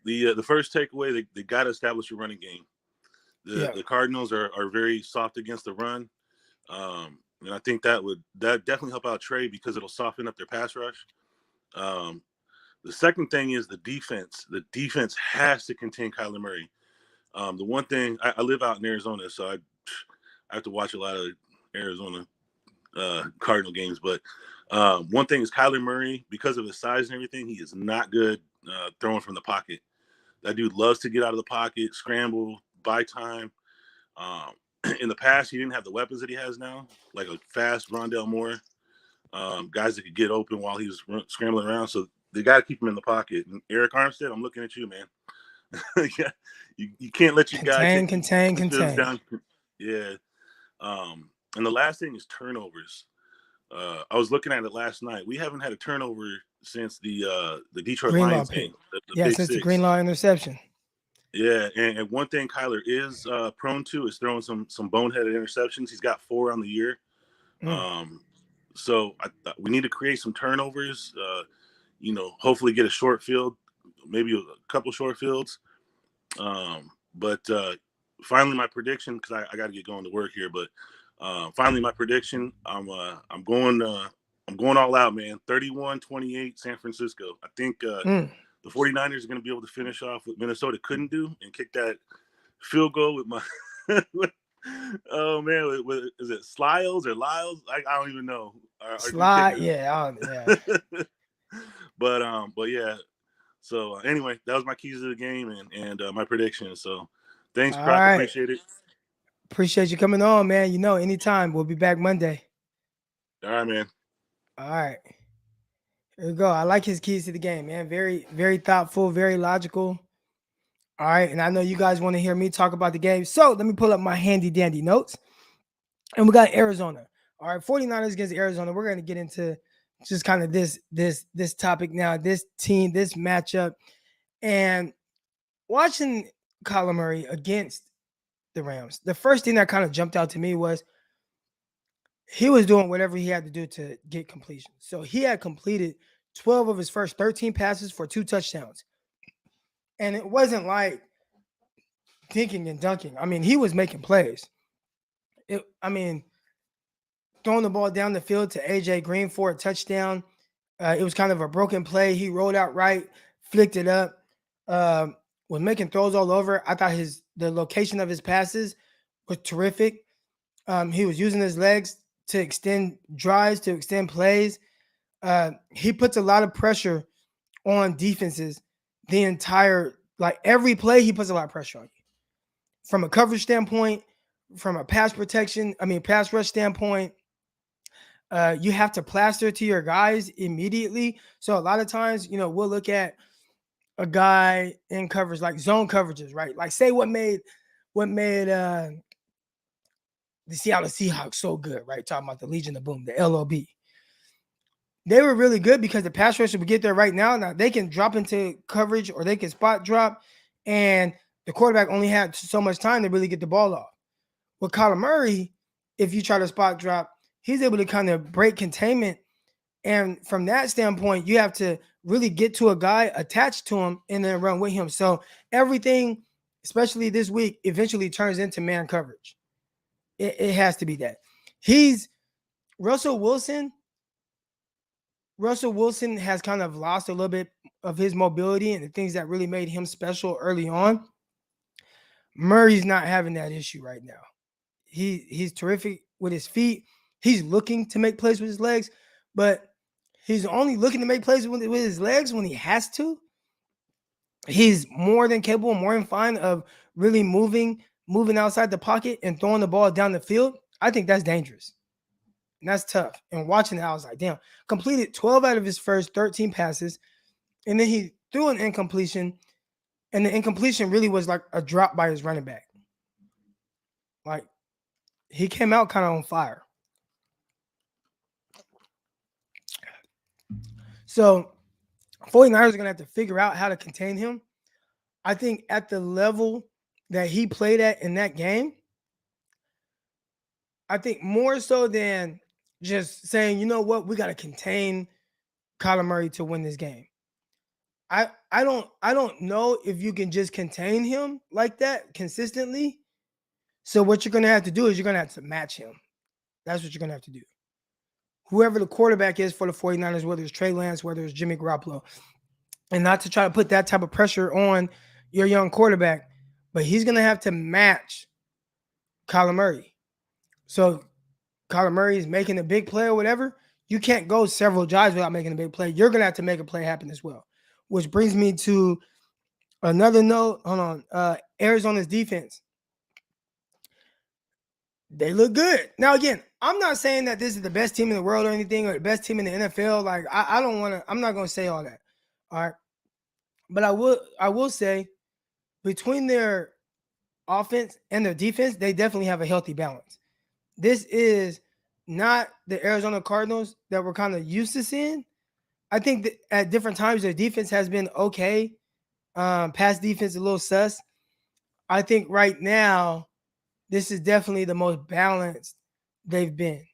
the first takeaway, they got to establish a running game. Yeah. The Cardinals are very soft against the run, and I think that definitely help out Trey because it'll soften up their pass rush. The second thing is the defense. The defense has to contain Kyler Murray. The one thing I live out in Arizona, so I have to watch a lot of Arizona Cardinal games. But one thing is Kyler Murray, because of his size and everything, he is not good throwing from the pocket. That dude loves to get out of the pocket, scramble, buy time. In the past, he didn't have the weapons that he has now, like a fast Rondell Moore, guys that could get open while he was scrambling around. So they got to keep him in the pocket. And Eric Armstead, I'm looking at you, man. Yeah, you can't let your guy take those Contain. down. Yeah. And the last thing is turnovers. I was looking at it last night. We haven't had a turnover since the Detroit Greenlaw Lions pick. game, the Yeah, pick since the six. Greenlaw interception. Yeah, and one thing Kyler is prone to is throwing some boneheaded interceptions. He's got 4 on the year. So we need to create some turnovers. Hopefully get a short field, maybe a couple short fields. But finally, my prediction, because I got to get going to work here. But finally, my prediction, I'm going all out, man. 31-28 San Francisco. I think the 49ers are going to be able to finish off what Minnesota couldn't do and kick that field goal with my oh man, is it Slyles or Lyles? I don't even know. Slide, yeah. But yeah. So anyway, that was my keys to the game and my prediction. So thanks, All Croc. right. Appreciate it. Appreciate you coming on, man. You know, anytime. We'll be back Monday. All right, man. All right. Here we go. I like his keys to the game, man. Very, very thoughtful, very logical. All right. And I know you guys want to hear me talk about the game. So let me pull up my handy dandy notes. And we got Arizona. All right. 49ers against Arizona. We're going to get into just kind of this topic now, this team, this matchup. And watching Kyler Murray against the Rams, the first thing that kind of jumped out to me was he was doing whatever he had to do to get completion. So he had completed 12 of his first 13 passes for 2 touchdowns. And it wasn't like dinking and dunking. I mean, he was making plays. Throwing the ball down the field to AJ Green for a touchdown. It was kind of a broken play. He rolled out right, flicked it up, was making throws all over. I thought the location of his passes was terrific. He was using his legs to extend drives, to extend plays. He puts a lot of pressure on defenses. Every play, he puts a lot of pressure on you. From a coverage standpoint, from a pass rush standpoint, you have to plaster to your guys immediately. So a lot of times, we'll look at a guy in coverage, like zone coverages, right? Like say what made the Seattle Seahawks so good, right? Talking about the Legion of Boom, the LOB. They were really good because the pass rusher would get there right now. Now they can drop into coverage or they can spot drop, and the quarterback only had so much time to really get the ball off. With Kyler Murray, if you try to spot drop, he's able to kind of break containment. And from that standpoint, you have to really get to a guy, attached to him, and then run with him. So everything, especially this week, eventually turns into man coverage. It has to be that. Russell Wilson has kind of lost a little bit of his mobility and the things that really made him special early on. Murray's not having that issue right now. He's terrific with his feet. He's looking to make plays with his legs, but he's only looking to make plays with his legs when he has to. He's more than capable, more than fine of really moving outside the pocket and throwing the ball down the field. I think that's dangerous. And that's tough. And watching it, I was like, damn. Completed 12 out of his first 13 passes. And then he threw an incompletion. And the incompletion really was like a drop by his running back. Like, he came out kind of on fire. So, 49ers are going to have to figure out how to contain him. I think at the level that he played at in that game, I think more so than just saying, you know what, we got to contain Kyler Murray to win this game. I don't know if you can just contain him like that consistently. So what you're going to have to do is you're going to have to match him. That's what you're going to have to do. Whoever the quarterback is for the 49ers, whether it's Trey Lance, whether it's Jimmy Garoppolo, and not to try to put that type of pressure on your young quarterback, but he's going to have to match Kyler Murray. So Kyler Murray is making a big play or whatever, you can't go several drives without making a big play. You're going to have to make a play happen as well, which brings me to another note. Hold on. Arizona's defense. They look good. Now, again, I'm not saying that this is the best team in the world or anything, or the best team in the NFL. Like, I'm not going to say all that. All right. But I will say between their offense and their defense, they definitely have a healthy balance. This is not the Arizona Cardinals that we're kind of used to seeing. I think that at different times their defense has been okay. Pass defense a little sus. I think right now this is definitely the most balanced they've been,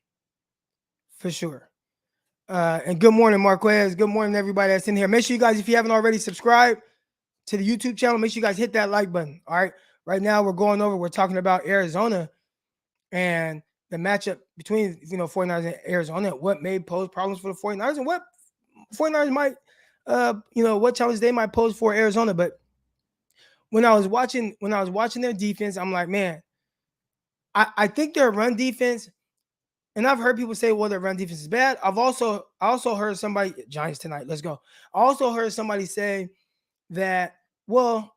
for sure. And good morning, Marquez. Good morning, everybody that's in here. Make sure you guys, if you haven't already subscribed to the YouTube channel, make sure you guys hit that like button. All right. Right now we're talking about Arizona and the matchup between 49ers and Arizona, what may pose problems for the 49ers and what 49ers might what challenge they might pose for Arizona. But when I was watching their defense, I'm like, man, I think their run defense, and I've heard people say, well, their run defense is bad. I also heard somebody, Giants tonight, let's go. I also heard somebody say that, well,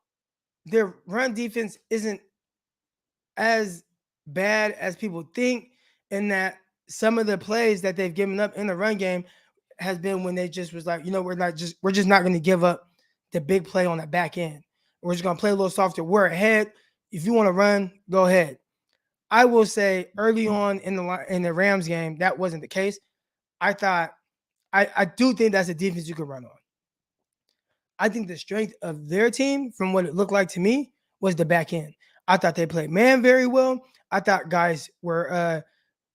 their run defense isn't as bad as people think, in that some of the plays that they've given up in the run game has been when they just was like, we're just not going to give up the big play on the back end. We're just going to play a little softer. We're ahead. If you want to run, go ahead. I will say early on in the Rams game, that wasn't the case. I do think that's a defense you could run on. I think the strength of their team, from what it looked like to me, was the back end. I thought they played man very well. I thought guys were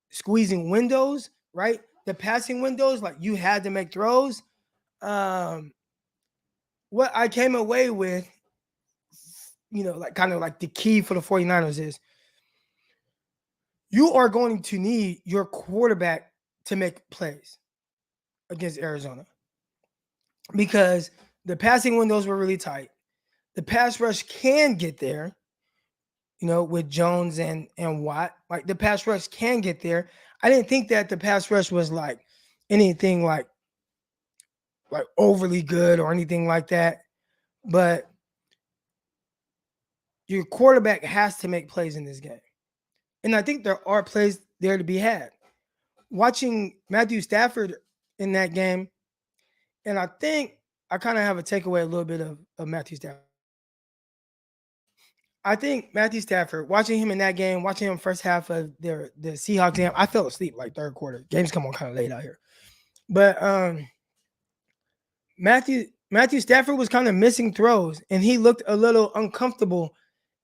squeezing windows, right? The passing windows, like you had to make throws. What I came away with, like kind of like the key for the 49ers is you are going to need your quarterback to make plays against Arizona, because the passing windows were really tight. The pass rush can get there, with Jones and Watt. Like the pass rush can get there. I didn't think that the pass rush was like anything like overly good or anything like that. But your quarterback has to make plays in this game. And I think there are plays there to be had. Watching Matthew Stafford in that game, and I think I kind of have a takeaway a little bit of Matthew Stafford. I think Matthew Stafford, watching him in that game, watching him first half of the Seahawks game, I fell asleep like third quarter. Games come on kind of late out here. But Matthew Stafford was kind of missing throws, and he looked a little uncomfortable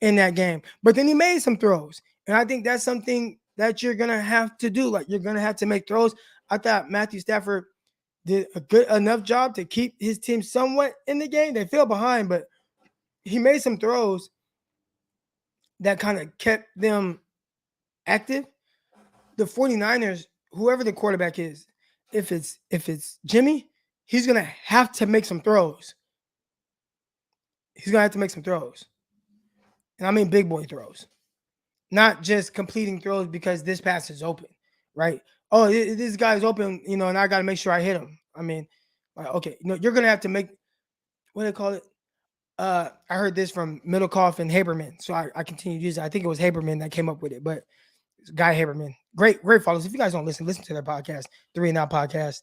in that game. But then he made some throws. And I think that's something that you're going to have to do. Like, you're going to have to make throws. I thought Matthew Stafford did a good enough job to keep his team somewhat in the game. They fell behind, but he made some throws that kind of kept them active. The 49ers, whoever the quarterback is, if it's Jimmy, he's going to have to make some throws. He's going to have to make some throws. And I mean big boy throws. Not just completing throws because this pass is open, right? Oh, this guy's open, and I got to make sure I hit him. I mean, okay, you're going to have to make, what do they call it? I heard this from Middlecoff and Haberman, so I continue to use it. I think it was Haberman that came up with it, but Guy Haberman, great follows. If you guys don't listen to their podcast, 3 and Out podcast.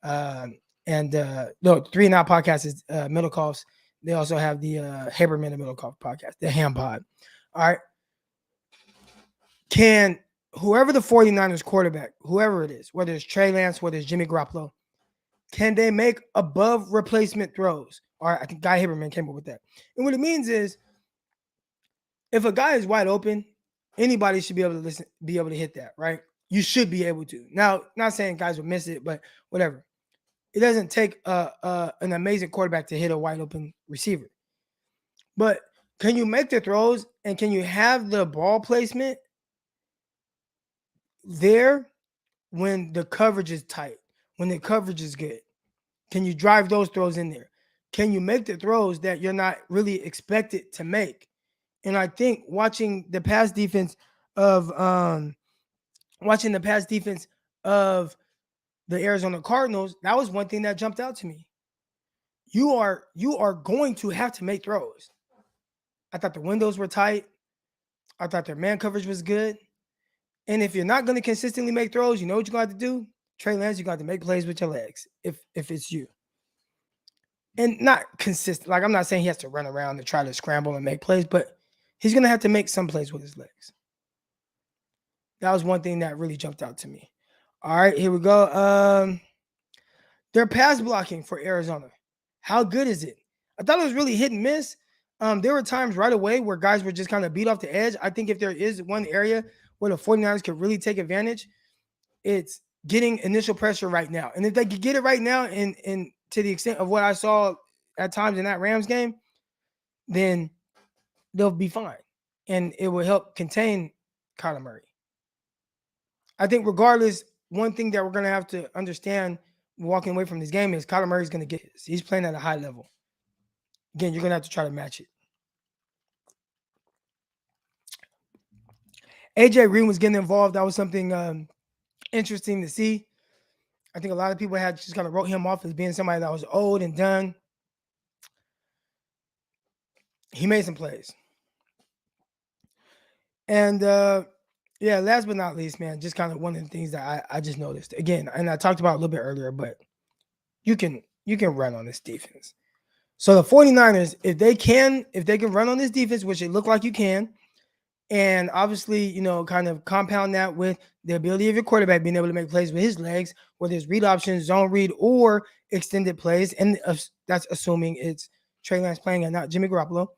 No, 3 and Out podcast is Middlecoff's. They also have the Haberman and Middlecoff podcast, the Ham Pod. All right. Can whoever the 49ers quarterback, whoever it is, whether it's Trey Lance, whether it's Jimmy Garoppolo, can they make above replacement throws? All right, I think Guy Haberman came up with that. And what it means is, if a guy is wide open, anybody should be able to hit that, right? You should be able to. Now, not saying guys will miss it, but whatever. It doesn't take an amazing quarterback to hit a wide open receiver. But can you make the throws, and can you have the ball placement there when the coverage is tight, when the coverage is good? Can you drive those throws in there? Can you make the throws that you're not really expected to make? And I think watching the pass defense of the Arizona Cardinals, that was one thing that jumped out to me. You are going to have to make throws. I thought the windows were tight. I thought their man coverage was good. And if you're not going to consistently make throws, you know what you got to do? Trey Lance, you got to make plays with your legs if it's you. And not consistent. Like, I'm not saying he has to run around and try to scramble and make plays, but he's going to have to make some plays with his legs. That was one thing that really jumped out to me. All right, here we go. Their pass blocking for Arizona. How good is it? I thought it was really hit and miss. There were times right away where guys were just kind of beat off the edge. I think if there is one area where the 49ers could really take advantage, it's getting initial pressure right now. And if they could get it right now and to the extent of what I saw at times in that Rams game, then they'll be fine. And it will help contain Kyler Murray. I think regardless, one thing that we're going to have to understand walking away from this game is Kyler Murray's going to get his. He's playing at a high level. Again, you're going to have to try to match it. AJ Green was getting involved. That was something interesting to see. I think a lot of people had just kind of wrote him off as being somebody that was old and done. He made some plays. And Yeah, last but not least, man, just kind of one of the things that I just noticed again, and I talked about a little bit earlier, but you can run on this defense. So the 49ers, if they can run on this defense, which it looked like you can, and obviously, kind of compound that with the ability of your quarterback being able to make plays with his legs, whether it's read options, zone read, or extended plays, and that's assuming it's Trey Lance playing and not Jimmy Garoppolo.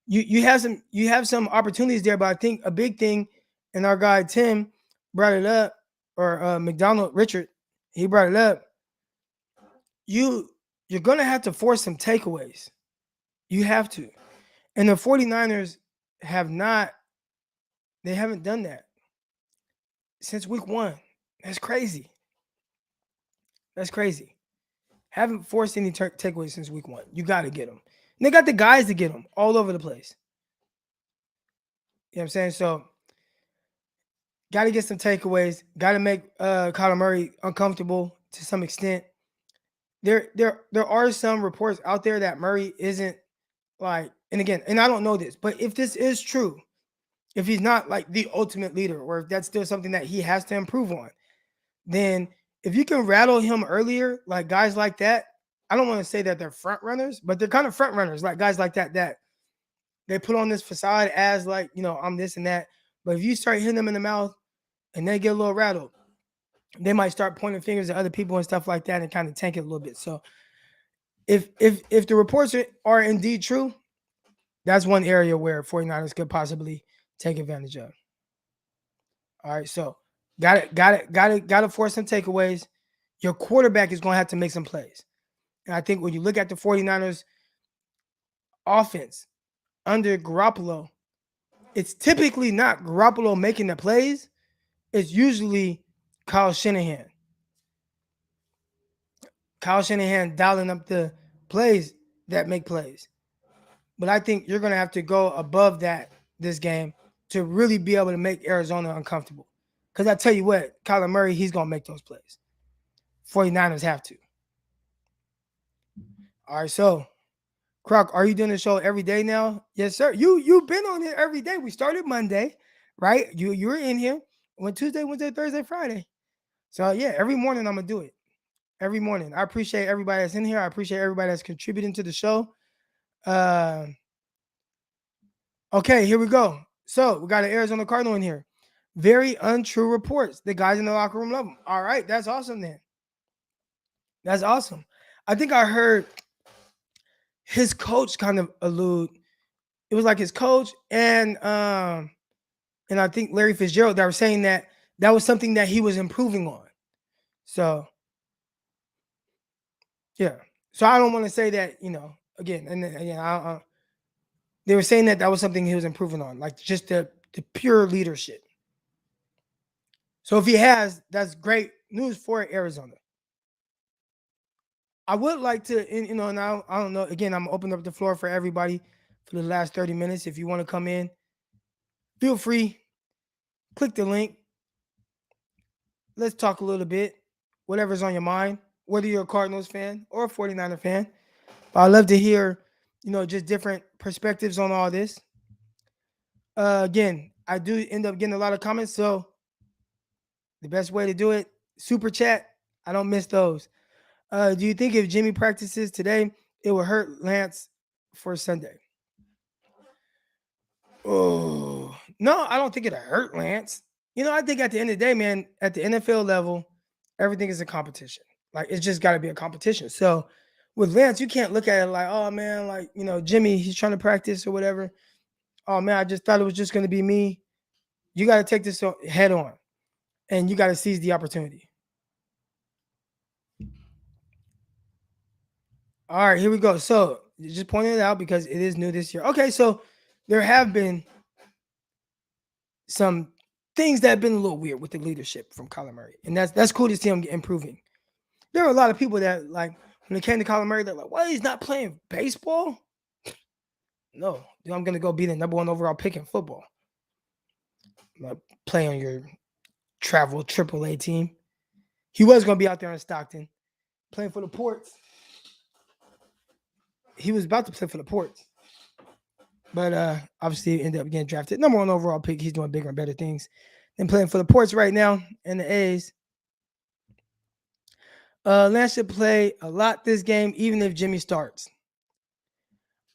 You have some opportunities there, but I think a big thing, and our guy Tim brought it up, or McDonald Richard, he brought it up. You're gonna have to force some takeaways. You have to. And the 49ers haven't done that since week 1. That's crazy. Haven't forced any takeaways since week 1. You got to get them. And they got the guys to get them all over the place. You know what I'm saying? So, got to get some takeaways. Got to make Kyler Murray uncomfortable to some extent. There are some reports out there that Murray isn't like, and again, and I don't know this, but if this is true, if he's not like the ultimate leader, or if that's still something that he has to improve on, then if you can rattle him earlier, like guys like that, I don't want to say that they're front runners, but they're kind of front runners, like guys like that they put on this facade as like, I'm this and that. But if you start hitting them in the mouth and they get a little rattled, they might start pointing fingers at other people and stuff like that and kind of tank it a little bit. So if the reports are indeed true, that's one area where 49ers could possibly take advantage of. All right, so got to force some takeaways. Your quarterback is going to have to make some plays. And I think when you look at the 49ers offense under Garoppolo, it's typically not Garoppolo making the plays. It's usually Kyle Shanahan. Kyle Shanahan dialing up the plays that make plays. But I think you're going to have to go above that this game to really be able to make Arizona uncomfortable. Because I tell you what, Kyler Murray, he's going to make those plays. 49ers have to. All right, so, Croc, are you doing the show every day now? Yes, sir. You've been on here every day. We started Monday, right? You were in here. Went Tuesday, Wednesday, Thursday, Friday. So, yeah, every morning I'm going to do it. Every morning. I appreciate everybody that's in here. I appreciate everybody that's contributing to the show. Okay, here we go. So we got an Arizona Cardinal in here. Very untrue reports. The guys in the locker room love him. All right, that's awesome then. That's awesome. I think I heard his coach kind of allude. It was like his coach and I think Larry Fitzgerald that were saying that was something that he was improving on. So yeah. So I don't want to say that, again, and then again, they were saying that was something he was improving on, like just the pure leadership. So if he has, that's great news for Arizona. I would like to, now I don't know. Again, I'm opening up the floor for everybody for the last 30 minutes. If you want to come in, feel free. Click the link. Let's talk a little bit. Whatever's on your mind, whether you're a Cardinals fan or a 49er fan. But I'd love to hear, just different perspectives on all this. Again, I do end up getting a lot of comments, so the best way to do it, super chat. I don't miss those. Do you think if Jimmy practices today, it will hurt Lance for Sunday? Oh, no, I don't think it'll hurt Lance. I think at the end of the day, man, at the NFL level, everything is a competition. Like, it's just got to be a competition. So with Lance, you can't look at it like, oh, man, like, Jimmy, he's trying to practice or whatever. Oh, man, I just thought it was just going to be me. You got to take this head on, and you got to seize the opportunity. All right, here we go. So just pointing it out because it is new this year. Okay, so there have been some things that have been a little weird with the leadership from Kyler Murray, and that's cool to see him improving. There are a lot of people that, like, when it came to Kyler Murray, they're like, "Why he's not playing baseball?" No, I'm gonna go be the number 1 overall pick in football. Play on your travel AAA team. He was gonna be out there in Stockton playing for the Ports. He was about to play for the Ports. But obviously he ended up getting drafted. Number 1 overall pick. He's doing bigger and better things than playing for the Ports right now and the A's. Lance should play a lot this game, even if Jimmy starts.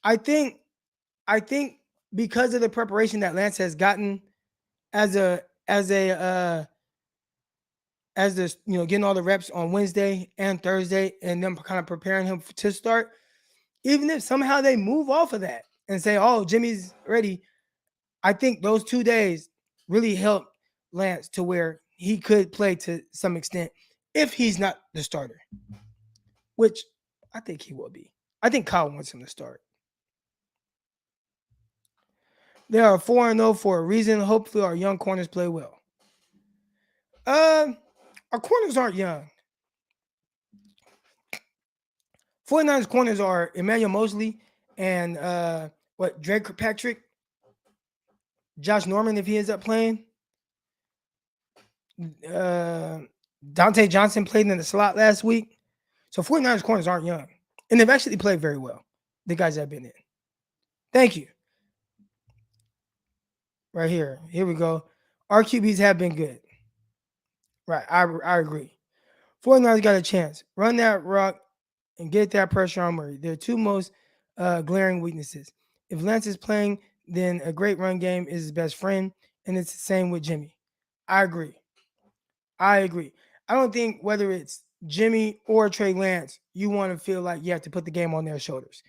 I think because of the preparation that Lance has gotten as the getting all the reps on Wednesday and Thursday and them kind of preparing him to start, even if somehow they move off of that and say, oh, Jimmy's ready, I think those 2 days really helped Lance to where he could play to some extent if he's not the starter, which I think he will be. I think Kyle wants him to start. They are 4-0 for a reason. Hopefully our young corners play well. Our corners aren't young. 49ers corners are Emmanuel Mosley and Drake Patrick, Josh Norman if he ends up playing. Dante Johnson played in the slot last week. So 49ers corners aren't young. And they've actually played very well, the guys that have been in. Thank you. Right here. Here we go. Our QBs have been good. Right. I agree. 49ers got a chance. Run that rock and get that pressure on Murray. They're two most glaring weaknesses. If Lance is playing, then a great run game is his best friend, and it's the same with Jimmy. I agree. I don't think whether it's Jimmy or Trey Lance, you want to feel like you have to put the game on their shoulders.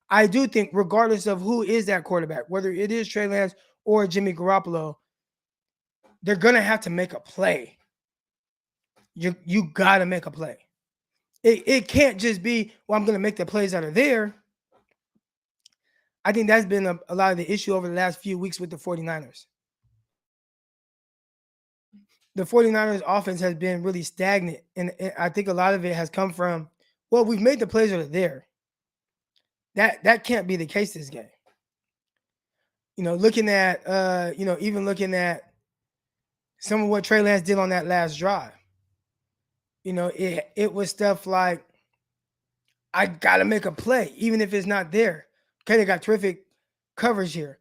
I do think regardless of who is that quarterback, whether it is Trey Lance or Jimmy Garoppolo, they're going to have to make a play. You got to make a play. It can't just be, well, I'm going to make the plays that are there. I think that's been a lot of the issue over the last few weeks with the 49ers. The 49ers offense has been really stagnant. And I think a lot of it has come from, well, we've made the plays that are there. That can't be the case this game. Looking at, even looking at some of what Trey Lance did on that last drive. It was stuff like, I got to make a play, even if it's not there. Okay, they got terrific coverage here.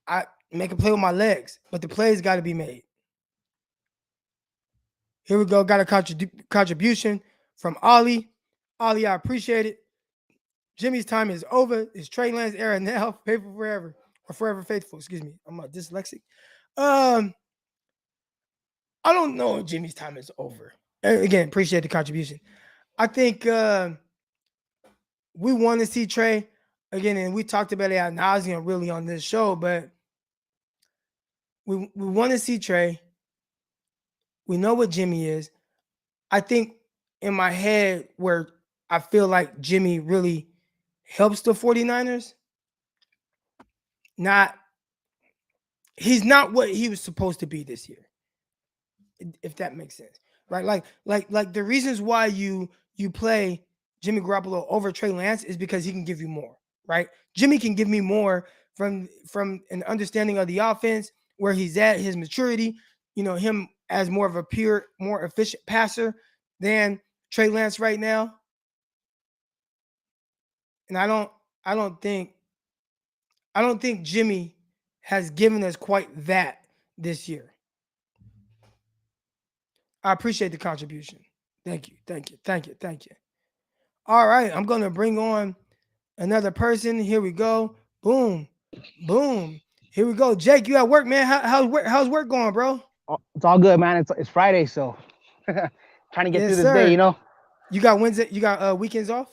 I make a play with my legs, but the play's got to be made. Here we go. Got a contribution from Ollie. Ollie, I appreciate it. Jimmy's time is over. It's Trey Lance era now. Faithful forever. Or forever faithful. Excuse me. I'm dyslexic. I don't know if Jimmy's time is over. Again, appreciate the contribution. I think we want to see Trey again, and we talked about it ad nauseum really on this show, but we want to see Trey. We know what Jimmy is. I think in my head where I feel like Jimmy really helps the 49ers, he's not what he was supposed to be this year, if that makes sense, right? Like the reasons why you play Jimmy Garoppolo over Trey Lance is because he can give you more, right? Jimmy can give me more from an understanding of the offense, where he's at, his maturity, him as more of a pure, more efficient passer than Trey Lance right now. And I don't think Jimmy has given us quite that this year. I appreciate the contribution. Thank you. All right, I'm going to bring on another person. Here we go. Boom. Here we go. Jake, you at work, man? How's work going, bro? It's all good, man. It's Friday, so trying to get through this day, You got Wednesday, you got weekends off?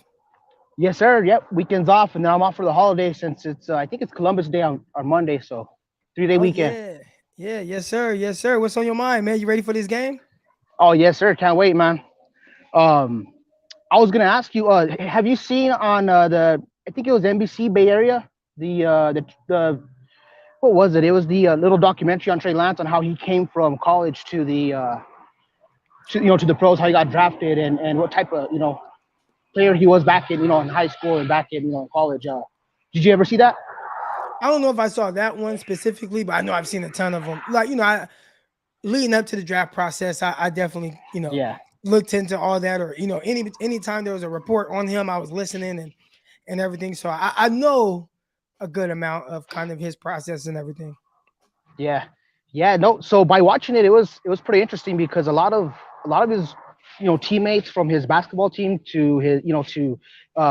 Yes, sir. Yep, weekends off, and then I'm off for the holiday since it's I think it's Columbus Day on Monday, so 3-day weekend. Yeah, yes, sir. What's on your mind, man? You ready for this game? Oh, yes, sir. Can't wait, man. I was gonna ask you, have you seen on I think it was NBC Bay Area, the what was it? It was the little documentary on Trey Lance on how he came from college to the to the pros, how he got drafted, and what type of player he was back in in high school and back in college. Did you ever see that? I don't know if I saw that one specifically, but I know I've seen a ton of them. Like leading up to the draft process, I definitely looked into all that, or anytime there was a report on him, I was listening and everything. So I know a good amount of kind of his process and everything. Yeah, yeah. No, so by watching it, it was pretty interesting because a lot of his teammates from his basketball team to his to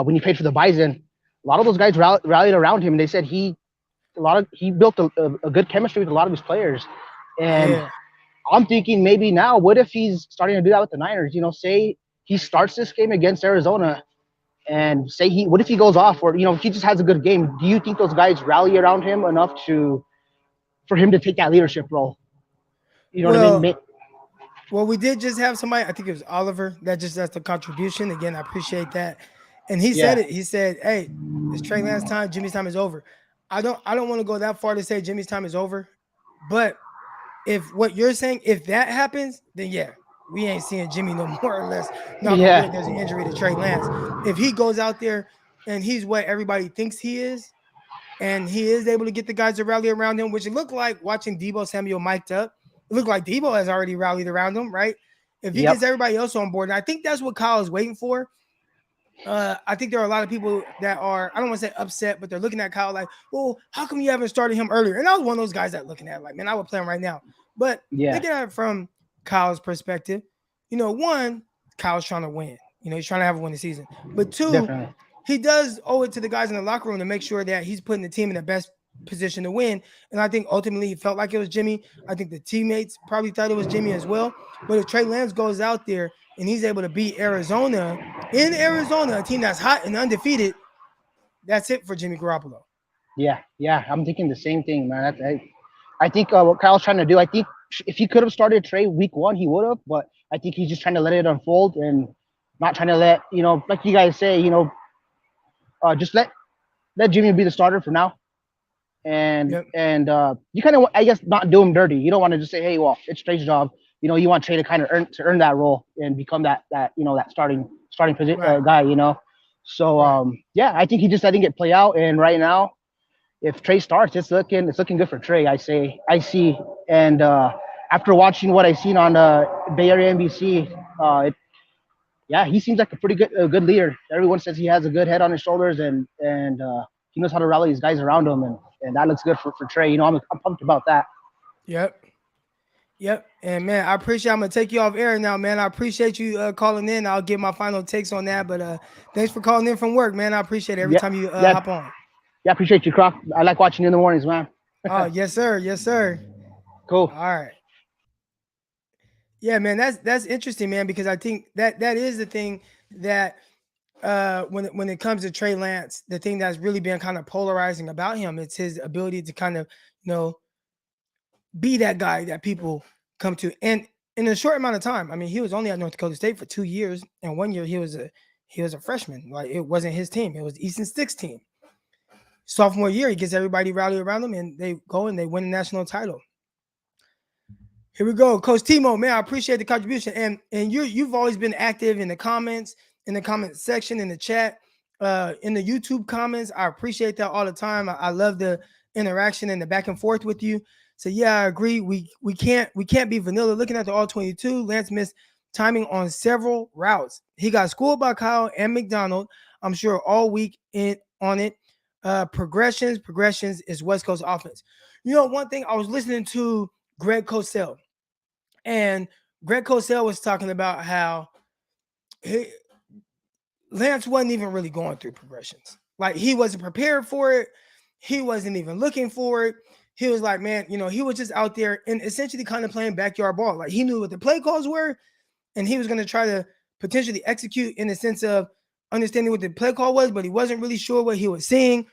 when he played for the Bison, a lot of those guys rallied around him, and they said he built a good chemistry with a lot of his players, and Yeah. I'm thinking maybe now, what if he's starting to do that with the Niners? Say he starts this game against Arizona, and say what if he goes off, or he just has a good game? Do you think those guys rally around him enough for him to take that leadership role? You know what I Well, mean? well, we did just have somebody, I think it was Oliver, that's the contribution. Again, I appreciate that. And he said Yeah, it. He said, "Hey, it's Trey Lance time. Jimmy's time is over." I don't want to go that far to say Jimmy's time is over, but if what you're saying, if that happens, then yeah, we ain't seeing Jimmy no more or less. Knock on wood, yeah, there's an injury to Trey Lance. If he goes out there and he's what everybody thinks he is, and he is able to get the guys to rally around him, which it looked like watching Deebo Samuel mic'd up. It looked like Deebo has already rallied around him, right? If he yep, gets everybody else on board, and I think that's what Kyle is waiting for. I think there are a lot of people that are, I don't want to say upset, but they're looking at Kyle like, well, how come you haven't started him earlier? And I was one of those guys that looking at it like, man, I would play him right now. But yeah, looking at it from Kyle's perspective, one, Kyle's trying to win. He's trying to have a winning season. But two, definitely. he does owe it to the guys in the locker room to make sure that he's putting the team in the best position to win. And I think ultimately he felt like it was Jimmy. I think the teammates probably thought it was Jimmy as well. But if Trey Lance goes out there and he's able to beat Arizona, in Arizona, a team that's hot and undefeated, that's it for Jimmy Garoppolo. Yeah, yeah. I'm thinking the same thing, man. I think what Kyle's trying to do. I think if he could have started Trey week one, he would have. But I think he's just trying to let it unfold and not trying to let like you guys say, just let Jimmy be the starter for now. And Yep. you kind of, I guess, not do him dirty. You don't want to just say, hey, well, it's Trey's job. You want Trey to kind of earn that role and become that starting position Right. guy. So Right. yeah, I think he just letting it play out. And right now, if Trey starts, it's looking good for Trey. I see. And after watching what I seen on Bay Area NBC, yeah, he seems like a good leader. Everyone says he has a good head on his shoulders, and he knows how to rally his guys around him, and that looks good for Trey. I'm pumped about that. Yep. Yep. And man, I appreciate. I'm gonna take you off air now, man. I appreciate you calling in. I'll get my final takes on that. But thanks for calling in from work, man. I appreciate it every Yeah, time you yeah, hop on. yeah. Appreciate you, Croc. I like watching you in the mornings, man. Oh, yes, sir. Yes, sir. Cool. All right. Yeah, man. That's interesting, man, because I think that is the thing that when it comes to Trey Lance, the thing that's really been kind of polarizing about him, it's his ability to kind of, be that guy that people come to. And in a short amount of time, I mean, he was only at North Dakota State for 2 years, and 1 year he was a freshman. Like, it wasn't his team; it was Easton Stick's team. Sophomore year, he gets everybody rallied around him, and they go and they win a national title. Here we go, Coach Timo. Man, I appreciate the contribution, and you've always been active in the comments, in the comment section, in the chat, in the YouTube comments. I appreciate that all the time. I love the interaction and the back and forth with you. So yeah, I agree. We can't be vanilla. Looking at the all 22, Lance missed timing on several routes. He got schooled by Kyle and McDonald, I'm sure, all week on it. Progressions is West Coast offense. One thing, I was listening to Greg Cosell, and Greg Cosell was talking about how Lance wasn't even really going through progressions. Like, he wasn't prepared for it. He wasn't even looking for it. He was like, man, he was just out there and essentially kind of playing backyard ball. Like, he knew what the play calls were, and he was going to try to potentially execute in the sense of understanding what the play call was, but he wasn't really sure what he was seeing.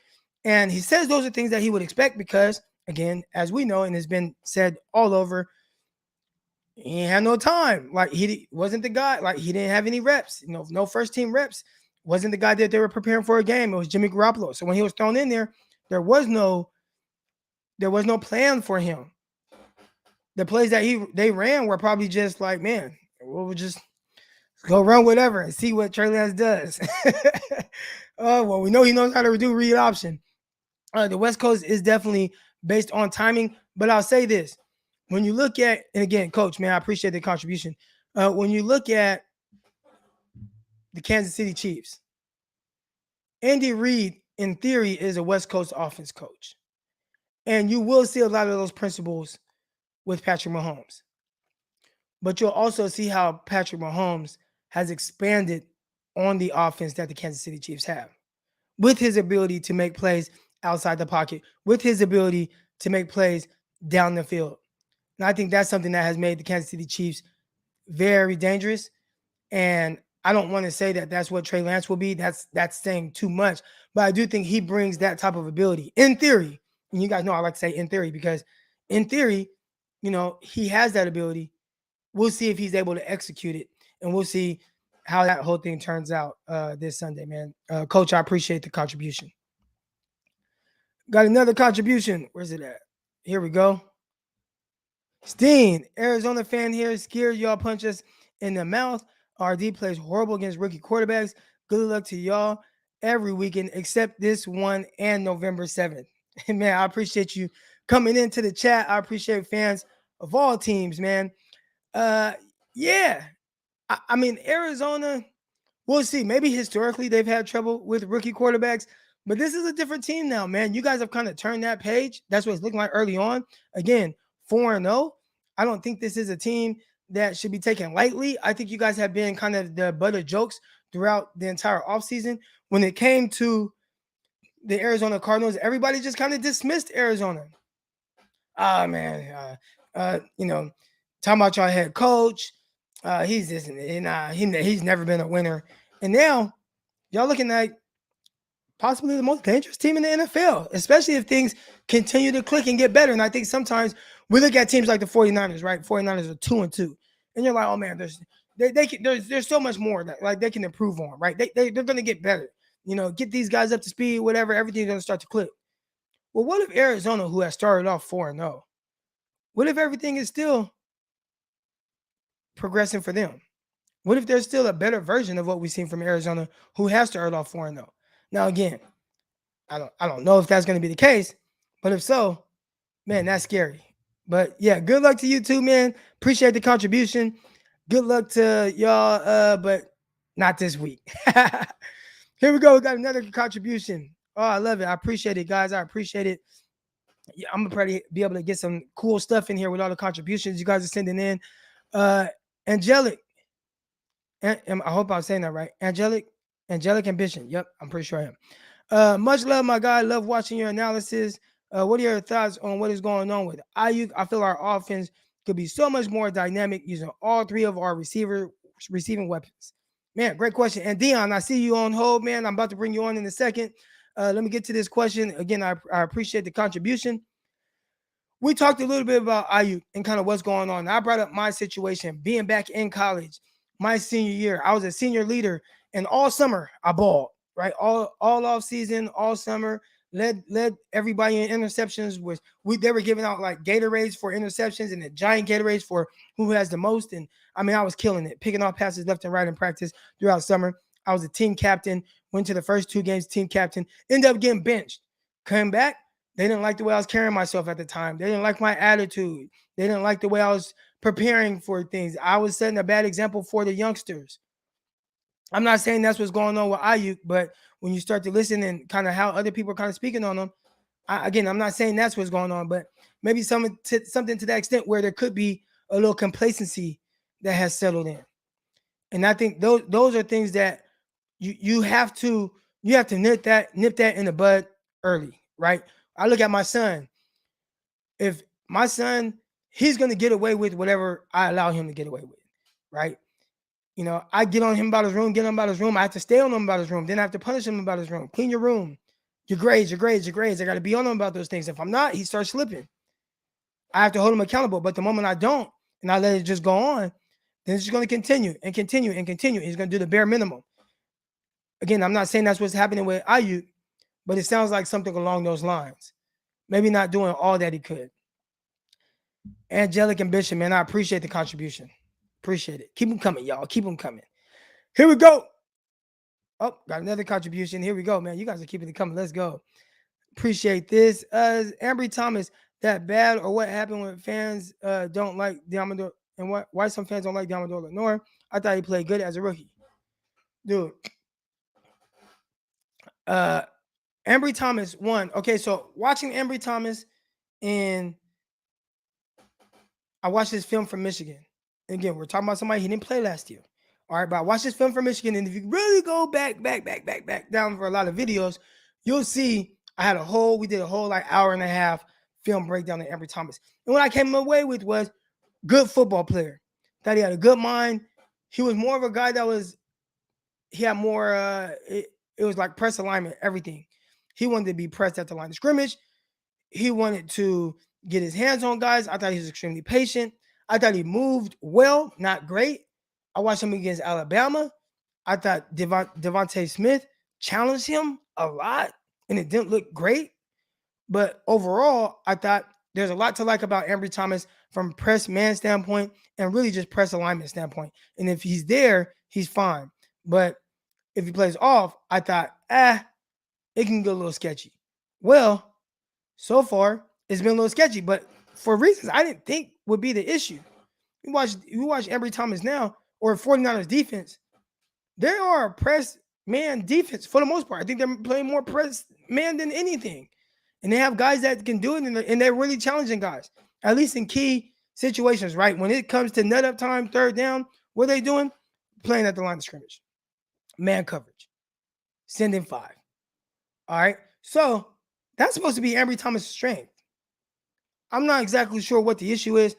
And he says those are things that he would expect because, again, as we know, and has been said all over, he had no time. Like, he wasn't the guy. Like, he didn't have any reps. No first team reps. Wasn't the guy that they were preparing for a game. It was Jimmy Garoppolo. So when he was thrown in there, there was no plan for him. The plays that they ran were probably just like, man, we'll just go run whatever and see what Trey Lance does. Well, we know he knows how to do read option. The West Coast is definitely based on timing, but I'll say this. When you look at, and again, Coach, man, I appreciate the contribution. When you look at the Kansas City Chiefs, Andy Reid in theory, is a West Coast offense coach. And you will see a lot of those principles with Patrick Mahomes. But you'll also see how Patrick Mahomes has expanded on the offense that the Kansas City Chiefs have, with his ability to make plays outside the pocket, with his ability to make plays down the field. And I think that's something that has made the Kansas City Chiefs very dangerous. And I don't want to say that that's what Trey Lance will be. That's saying too much. But I do think he brings that type of ability in theory. And you guys know I like to say in theory because in theory, he has that ability. We'll see if he's able to execute it. And we'll see how that whole thing turns out this Sunday, man. Coach, I appreciate the contribution. Got another contribution. Where's it at? Here we go. Steen, Arizona fan here, scared y'all punch us in the mouth. RD plays horrible against rookie quarterbacks. Good luck to y'all every weekend except this one and November 7th. Man, I appreciate you coming into the chat. I appreciate fans of all teams, man. Yeah. I mean, Arizona, we'll see. Maybe historically they've had trouble with rookie quarterbacks, but this is a different team now, man. You guys have kind of turned that page. That's what it's looking like early on. Again, 4-0. I don't think this is a team that should be taken lightly. I think you guys have been kind of the butt of jokes throughout the entire offseason. When it came to the Arizona Cardinals, everybody just kind of dismissed Arizona. Man, talking about your head coach. He's this and he's never been a winner. And now y'all looking like possibly the most dangerous team in the NFL, especially if things continue to click and get better. And I think sometimes we look at teams like the 49ers, right? 49ers are 2-2. And you're like, oh man, there's so much more that like they can improve on, right? They're gonna get better. Get these guys up to speed, whatever, everything's gonna start to click. Well, what if Arizona, who has started off 4-0, what if everything is still progressing for them? What if there's still a better version of what we've seen from Arizona, who has started off 4-0? Now, again, I don't know if that's going to be the case, but if so, man, that's scary. But yeah, good luck to you too, man. Appreciate the contribution. Good luck to y'all, but not this week. Here we go. We got another contribution. Oh, I love it. I appreciate it, guys. I appreciate it. Yeah, I'm gonna probably be able to get some cool stuff in here with all the contributions you guys are sending in. Angelic. I hope I'm saying that right. Angelic Ambition. Yep, I'm pretty sure I am. Much love, my guy. Love watching your analysis. What are your thoughts on what is going on with Aiyuk? I feel our offense could be so much more dynamic using all three of our receiving weapons. Man, great question. And Dion, I see you on hold, man. I'm about to bring you on in a second. Let me get to this question. Again, I appreciate the contribution. We talked a little bit about Aiyuk and kind of what's going on. I brought up my situation, being back in college, my senior year. I was a senior leader, and all summer I balled, right? All off season, all summer, led everybody in interceptions. They were giving out like Gatorades for interceptions and the giant Gatorades for who has the most. And I mean, I was killing it, picking off passes left and right in practice throughout summer. I was a team captain, went to the first 2 games, team captain, ended up getting benched. Came back. They didn't like the way I was carrying myself at the time. They didn't like my attitude. They didn't like the way I was preparing for things. I was setting a bad example for the youngsters. I'm not saying that's what's going on with Aiyuk, but when you start to listen and kind of how other people are kind of speaking on them, I'm not saying that's what's going on, but maybe something to that extent where there could be a little complacency that has settled in. And I think those are things that you have to nip that in the bud early, right? I look at my son. If my son, he's going to get away with whatever I allow him to get away with, right? I get on him about his room, I have to stay on him about his room. Then I have to punish him about his room. Clean your room. Your grades. I got to be on him about those things. If I'm not, he starts slipping. I have to hold him accountable. But the moment I don't, and I let it just go on, then it's just going to continue and continue and continue. He's going to do the bare minimum. Again, I'm not saying that's what's happening with Aiyuk, but it sounds like something along those lines. Maybe not doing all that he could. Angelic Ambition, man, I appreciate the contribution. Appreciate it. Keep them coming, y'all. Keep them coming. Here we go. Oh, got another contribution. Here we go, man. You guys are keeping it coming. Let's go. Appreciate this. Ambry Thomas, that bad or what happened when fans don't like Diamondor and why some fans don't like Diamondor Lenoir? I thought he played good as a rookie. Dude. Ambry Thomas won. Okay, so watching Ambry Thomas, and I watched this film from Michigan. And again, we're talking about somebody he didn't play last year. All right, but I watched this film from Michigan, and if you really go back down for a lot of videos, you'll see we did a whole like hour and a half film breakdown of Ambry Thomas. And what I came away with was good football player. That he had a good mind. He was more of a guy he had more, it was like press alignment, everything. He wanted to be pressed at the line of scrimmage. He wanted to get his hands on guys. I thought he was extremely patient. I thought he moved well, not great. I watched him against Alabama. I thought Devontae Smith challenged him a lot, and it didn't look great. But overall, I thought there's a lot to like about Ambry Thomas from press man standpoint and really just press alignment standpoint. And if he's there, he's fine. But if he plays off, I thought, it can get a little sketchy. Well, so far, it's been a little sketchy, but for reasons I didn't think would be the issue. You watch Ambry Thomas now, or 49ers defense, they are a press man defense for the most part. I think they're playing more press man than anything. And they have guys that can do it, and they're really challenging guys, at least in key situations, right? When it comes to net up time, third down, what are they doing? Playing at the line of scrimmage. Man coverage. Sending 5. All right? So that's supposed to be Ambry Thomas' strength. I'm not exactly sure what the issue is.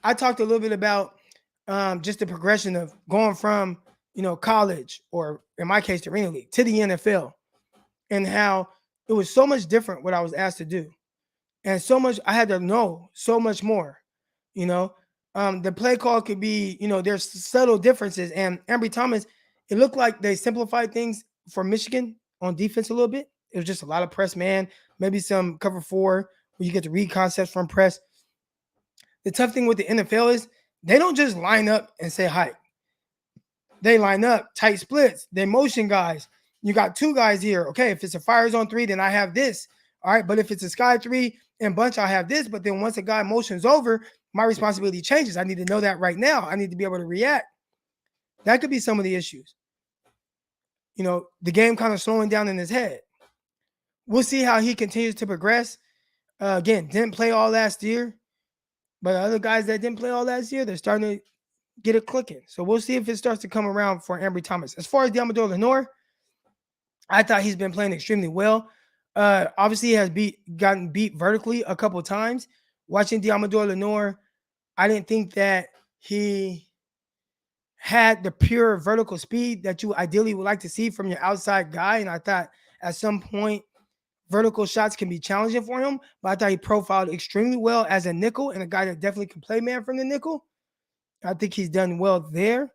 I talked a little bit about just the progression of going from, college, or in my case, the Arena League, to the NFL, and how it was so much different what I was asked to do. And so much, I had to know so much more, the play call could be, there's subtle differences. And Ambry Thomas, it looked like they simplified things for Michigan on defense a little bit. It was just a lot of press man, maybe some cover 4 where you get to read concepts from press. The tough thing with the NFL is they don't just line up and say hike. They line up tight splits. They motion guys. You got 2 guys here. Okay, if it's a fire zone 3, then I have this. All right, but if it's a sky 3 and bunch, I have this. But then once a guy motions over, my responsibility changes. I need to know that right now. I need to be able to react. That could be some of the issues. The game kind of slowing down in his head. We'll see how he continues to progress. Again, didn't play all last year. But other guys that didn't play all last year, they're starting to get it clicking. So we'll see if it starts to come around for Ambry Thomas. As far as Lenoir, I thought he's been playing extremely well. Obviously, he has gotten beat vertically a couple of times. Watching Lenoir, I didn't think that he had the pure vertical speed that you ideally would like to see from your outside guy. And I thought at some point, vertical shots can be challenging for him, but I thought he profiled extremely well as a nickel and a guy that definitely can play man from the nickel. I think he's done well there.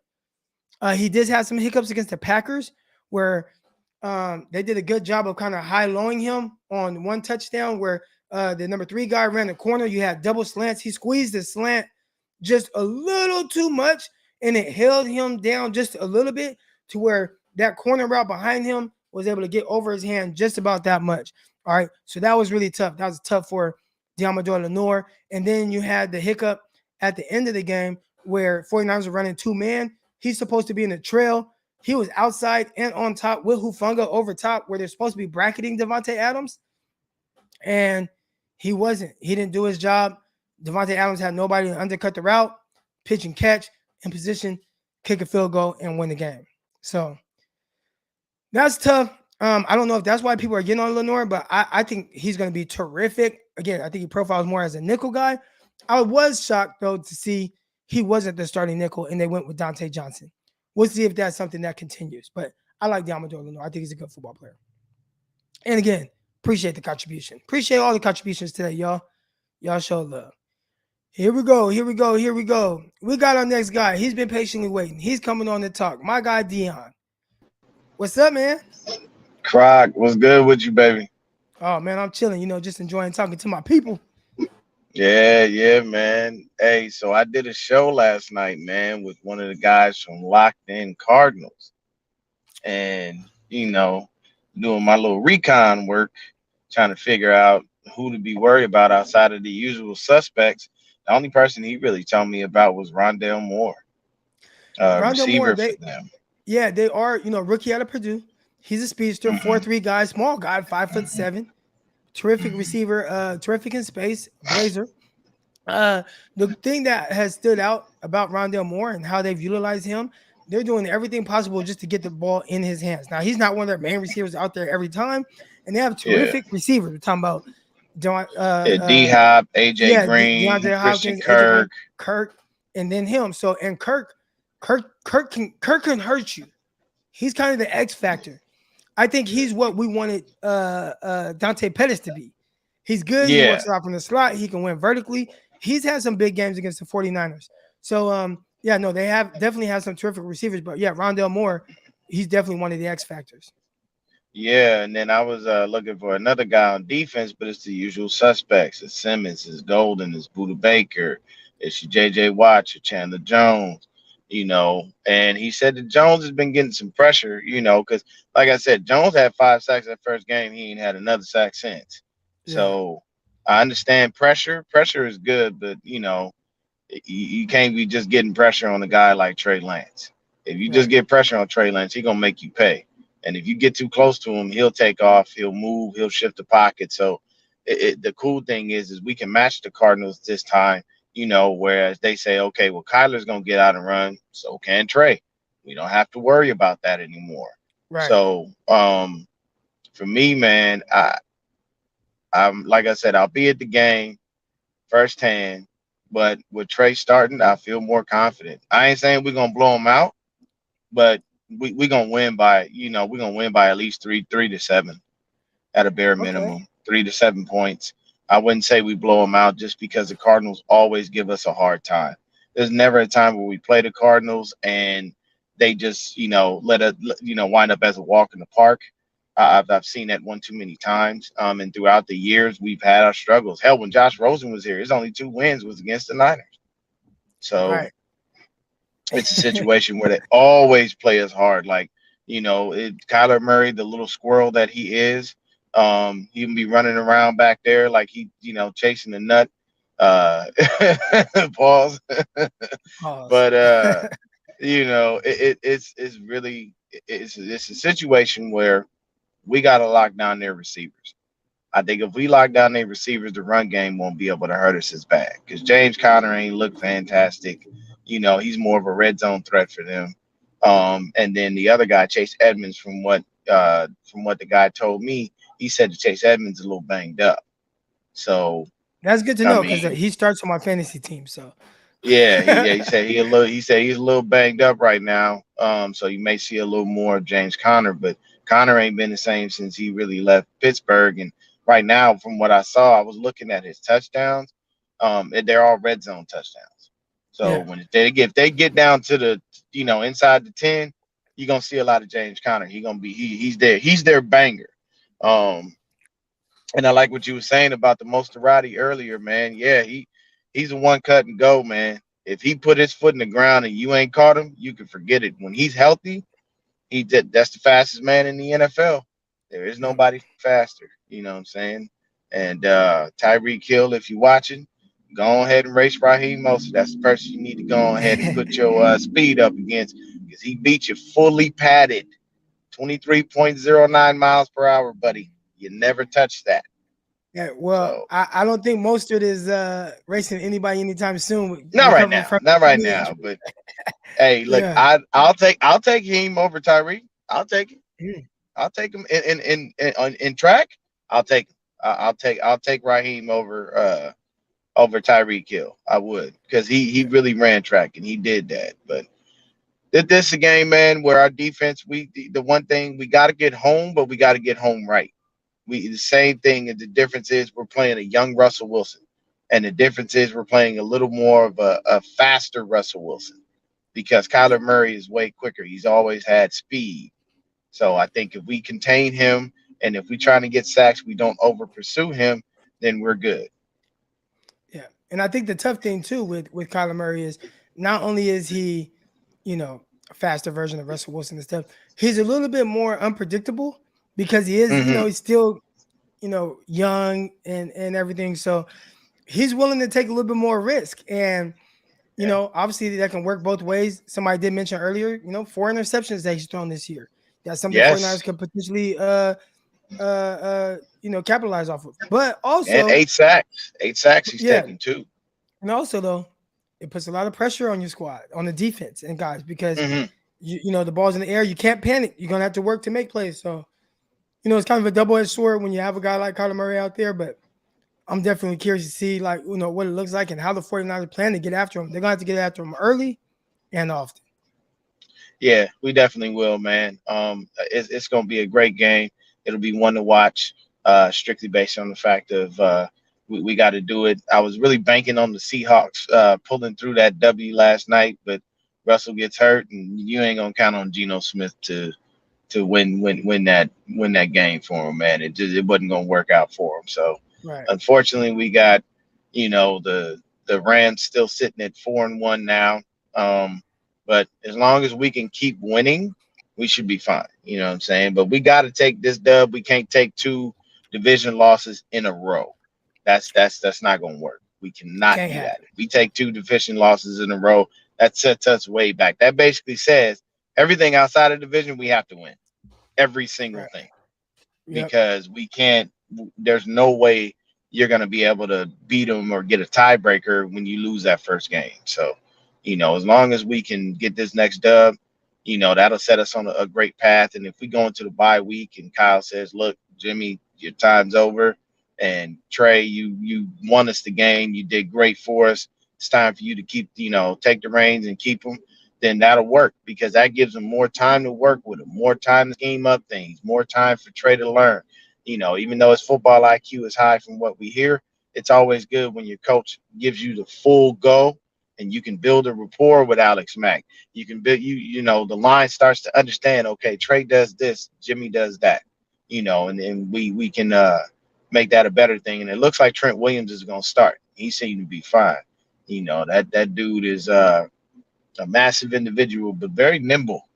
He did have some hiccups against the Packers where they did a good job of kind of high-lowing him on one touchdown where the number 3 guy ran the corner. You had double slants. He squeezed the slant just a little too much, and it held him down just a little bit to where that corner route behind him was able to get over his hand just about that much. All right, so that was really tough. That was tough for Lenoir. And then you had the hiccup at the end of the game where 49ers were running 2-man. He's supposed to be in the trail. He was outside and on top with Hufanga over top where they're supposed to be bracketing Devontae Adams. And he wasn't. He didn't do his job. Devontae Adams had nobody to undercut the route, pitch and catch, in position, kick a field goal, and win the game. So that's tough. I don't know if that's why people are getting on Lenoir, but I think he's going to be terrific. Again, I think he profiles more as a nickel guy. I was shocked, though, to see he wasn't the starting nickel, and they went with Dante Johnson. We'll see if that's something that continues. But I like Lenoir. I think he's a good football player. And again, appreciate the contribution. Appreciate all the contributions today, y'all. Y'all show love. Here we go. We got our next guy. He's been patiently waiting. He's coming on to talk. My guy, Dion. What's up, man? Croc, what's good with you, baby? Oh, man, I'm chilling, just enjoying talking to my people. Yeah, man. Hey, so I did a show last night, man, with one of the guys from Locked In Cardinals. And, doing my little recon work, trying to figure out who to be worried about outside of the usual suspects. The only person he really told me about was Rondale Moore, receiver for them. Yeah, they are, rookie out of Purdue. He's a speedster, 4'3" guy, small guy, 5'7", terrific receiver, terrific in space, blazer. The thing that has stood out about Rondale Moore and how they've utilized him, they're doing everything possible just to get the ball in his hands. Now, he's not one of their main receivers out there every time, and they have Yeah. terrific receivers. We're talking about D Hop, AJ yeah, Green, DeAndre Christian Hopkins, AJ Green, Kirk. Kirk, and then him. So, and Kirk can hurt you. He's kind of the X factor. I think he's what we wanted Dante Pettis to be. He's good. He Yeah. works out from the slot. He can win vertically. He's had some big games against the 49ers. So, yeah, no, they definitely have some terrific receivers. But, yeah, Rondale Moore, he's definitely one of the X factors. Yeah, and then I was looking for another guy on defense, but it's the usual suspects. It's Simmons, it's Golden, it's Buda Baker, it's your J.J. Watt, your Chandler Jones, And he said that Jones has been getting some pressure, because, like I said, Jones had 5 sacks that first game. He ain't had another sack since. Yeah. So I understand pressure. Pressure is good, but, you can't be just getting pressure on a guy like Trey Lance. If you just get pressure on Trey Lance, he's going to make you pay. And if you get too close to him, he'll take off, he'll move, he'll shift the pocket. So the cool thing is we can match the Cardinals this time, whereas they say, okay, well, Kyler's going to get out and run. So can Trey. We don't have to worry about that anymore. Right. So for me, man, I'm like I said, I'll be at the game firsthand. But with Trey starting, I feel more confident. I ain't saying we're going to blow him out, but we're gonna win by we're gonna win by at least 3 to 7 at a bare minimum. 3 to 7 points. I wouldn't say we blow them out just because the Cardinals always give us a hard time. There's never a time where we play the Cardinals and they just let us wind up as a walk in the park. I've seen that one too many times. And throughout the years we've had our struggles. Hell, when Josh Rosen was here, his only 2 wins was against the Niners. So it's a situation where they always play us hard. Like, Kyler Murray, the little squirrel that he is, he can be running around back there like he, chasing the nut. Pause. But it's really it's a situation where we got to lock down their receivers. I think if we lock down their receivers, the run game won't be able to hurt us as bad because James Conner ain't look fantastic. He's more of a red zone threat for them. And then the other guy, Chase Edmonds, from what the guy told me, he said that Chase Edmonds is a little banged up. So that's good to know because he starts on my fantasy team. So yeah, he said he's a little banged up right now. So you may see a little more of James Conner, but Conner ain't been the same since he really left Pittsburgh. And right now, from what I saw, I was looking at his touchdowns. They're all red zone touchdowns. So when if they get down to the inside the 10, you're gonna see a lot of James Conner. He's there. He's their banger. And I like what you were saying about the Mosterati earlier, man. Yeah, he's a one cut and go, man. If he put his foot in the ground and you ain't caught him, you can forget it. When he's healthy, that's the fastest man in the NFL. There is nobody faster. You know what I'm saying? And Tyreek Hill, if you're watching, go ahead and race Raheem Mostert. That's the person you need to go ahead and put your speed up against because he beat you fully padded, 23.09 miles per hour, buddy. You never touch that. Yeah, well, so, I don't think Mostert is racing anybody anytime soon. Not right now. But hey, look, I'll take him over Tyreek. I'll take it. I'll take him in track. I'll take him. I'll take Raheem over Tyreek Hill. I would because he really ran track and he did that. But this is a game, man, where our defense, the one thing we got to get home, but we got to get home right. The same thing, and the difference is we're playing a young Russell Wilson, and the difference is we're playing a little more of a faster Russell Wilson because Kyler Murray is way quicker. He's always had speed. So I think if we contain him and if we try to get sacks, we don't over pursue him, then we're good. Yeah, and I think the tough thing too with Kyler Murray is not only is he, a faster version of Russell Wilson and stuff, he's a little bit more unpredictable. Because he is, he's still, young and everything. So he's willing to take a little bit more risk. And, obviously that can work both ways. Somebody did mention earlier, 4 interceptions that he's thrown this year. That's something 49ers Yes. could potentially capitalize off of. But And also, 8 sacks. 8 sacks he's yeah, taking too. and also though, it puts a lot of pressure on your squad, on the defense and guys, because Hmm. the ball's in the air. You can't panic. You're gonna have to work to make plays. So, it's kind of a double-edged sword when you have a guy like Kyler Murray out there, but I'm definitely curious to see what it looks like and how the 49ers plan to get after him. They're gonna have to get after him early and often. Yeah, we definitely will, man. It's going to be a great game. It'll be one to watch, strictly based on the fact of we got to do it. I was really banking on the Seahawks pulling through that W last night, but Russell gets hurt, and you ain't gonna count on Geno Smith to win that game for him, man. It wasn't gonna work out for him. So Right. unfortunately, we got the Rams still sitting at 4-1 now. But as long as we can keep winning, we should be fine. You know what I'm saying? But we got to take this dub. We can't take 2 division losses in a row. That's not gonna work. We cannot Can't do that. happen. If we take 2 division losses in a row, that sets us way back. That basically says everything outside of division we have to win. Every single Right. thing. Yep. Because we can't, there's no way you're going to be able to beat them or get a tiebreaker when you lose that first game. So, as long as we can get this next dub, that'll set us on a great path. And if we go into the bye week and Kyle says, look, Jimmy, your time's over. And Trey, you won us the game. You did great for us. It's time for you to keep, take the reins and keep them. Then that'll work because that gives them more time to work with them, more time to scheme up things, more time for Trey to learn. Even though his football IQ is high from what we hear, it's always good when your coach gives you the full go and you can build a rapport with Alex Mack. You can build the line starts to understand, okay, Trey does this, Jimmy does that, and then we can make that a better thing. And it looks like Trent Williams is gonna start. He seemed to be fine. That dude is a massive individual, but very nimble.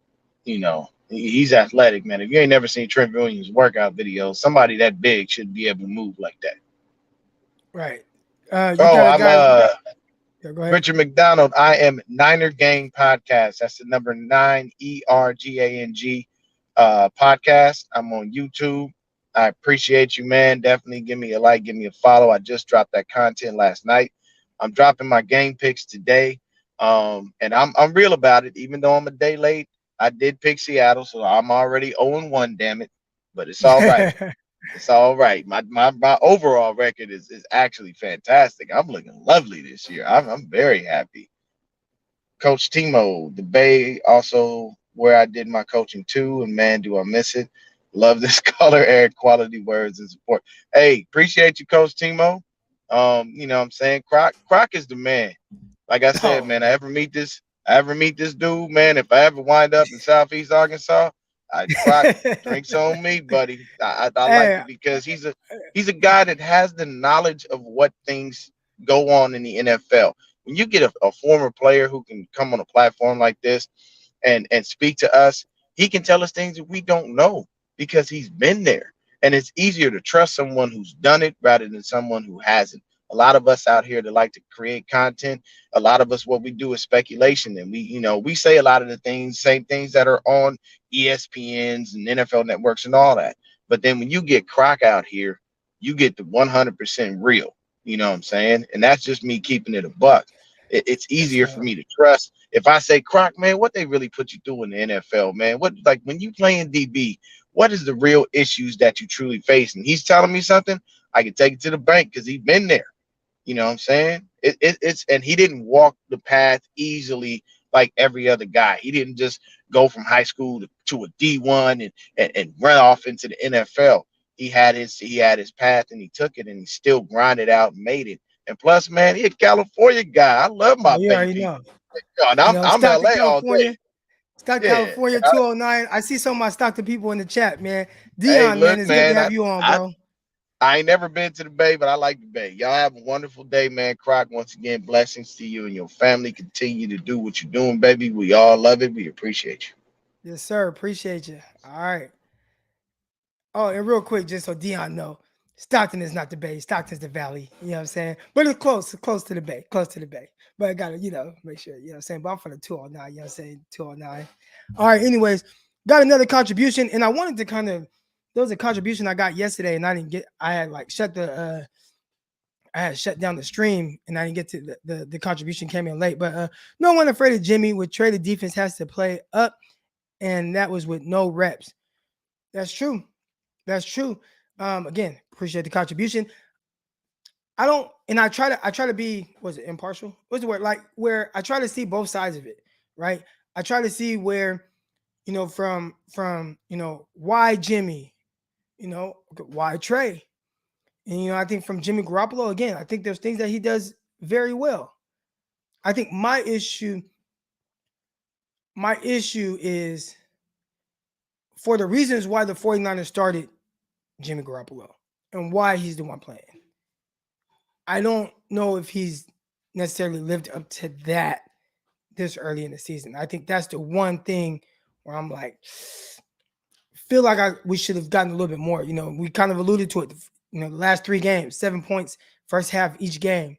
He's athletic, man. If you ain't never seen Trent Williams workout videos, somebody that big should be able to move like that. Right. You Oh, got a I'm guy. Yeah, go ahead. Richard McDonald. I am Niner Gang Podcast. That's the number 9 ERGANG podcast. I'm on YouTube. I appreciate you, man. Definitely give me a like, give me a follow. I just dropped that content last night. I'm dropping my game picks today. And I'm real about it, even though I'm a day late. I did pick Seattle, so I'm already 0-1, damn it. But it's all right. It's all right. My overall record is actually fantastic. I'm looking lovely this year. I'm very happy. Coach Timo, the Bay, also where I did my coaching too, and man, do I miss it. Love this color, air quality words and support. Hey, appreciate you, Coach Timo. What I'm saying? Croc is the man. Like I said, Oh, man, I ever meet this dude, man, if I ever wind up in Southeast Arkansas, Croc, drinks on me, buddy. I like hey, it because he's a guy that has the knowledge of what things go on in the NFL. When you get a former player who can come on a platform like this and speak to us, he can tell us things that we don't know because he's been there. And it's easier to trust someone who's done it rather than someone who hasn't. A lot of us out here that like to create content, a lot of us, what we do is speculation. And we say a lot of the same things that are on ESPNs and NFL networks and all that. But then when you get Croc out here, you get the 100% real. You know what I'm saying? And that's just me keeping it a buck. It's yes, easier for sir. me to trust. If I say, Croc, man, what they really put you through in the NFL, man? What, like when you play in DB, what is the real issues that you truly face? And he's telling me something, I can take it to the bank because he's been there. You know what I'm saying? It's and he didn't walk the path easily like every other guy. He didn't just go from high school to a D1 and run off into the NFL. He had his path and he took it and he still grinded out and made it. And plus, man, he's a California guy. I love Oh, my you Bay already people. know. And I'm Stockton, LA all day. California. Stockton, Yeah. California, 209. I see some of my Stockton people in the chat, man. Hey, Dion, man, look, it's good to man, have you on, I bro. I ain't never been to the Bay, but I like the Bay. Y'all have a wonderful day, man. Croc, once again, blessings to you and your family. Continue to do what you're doing, baby. We all love it. We appreciate you. Yes, sir. Appreciate you. All right. Oh, and real quick, just so Dion know, Stockton is not the Bay. Stockton's the Valley. You know what I'm saying? But it's close to the Bay. Close to the Bay. But I gotta, make sure, you know what I'm saying? But I'm from the 209, you know what I'm saying? 209. All right, anyways, got another contribution, and I wanted to there was a contribution I got yesterday, and I had like I had shut down the stream, and I didn't get to the contribution came in late. But no one afraid of Jimmy. With Trey, the defense has to play up, and that was with no reps. That's true. That's true. Again, appreciate the contribution. I try to be, was it impartial? What's the word? Like where I try to see both sides of it, right? I try to see where, from why Jimmy, why Trey. And, I think from Jimmy Garoppolo, again, I think there's things that he does very well. I think my issue is for the reasons why the 49ers started Jimmy Garoppolo and why he's the one playing. I don't know if he's necessarily lived up to that this early in the season. I think that's the one thing where I'm like, feel like we should have gotten a little bit more. We kind of alluded to it. The last 3 games, 7 points, first half each game.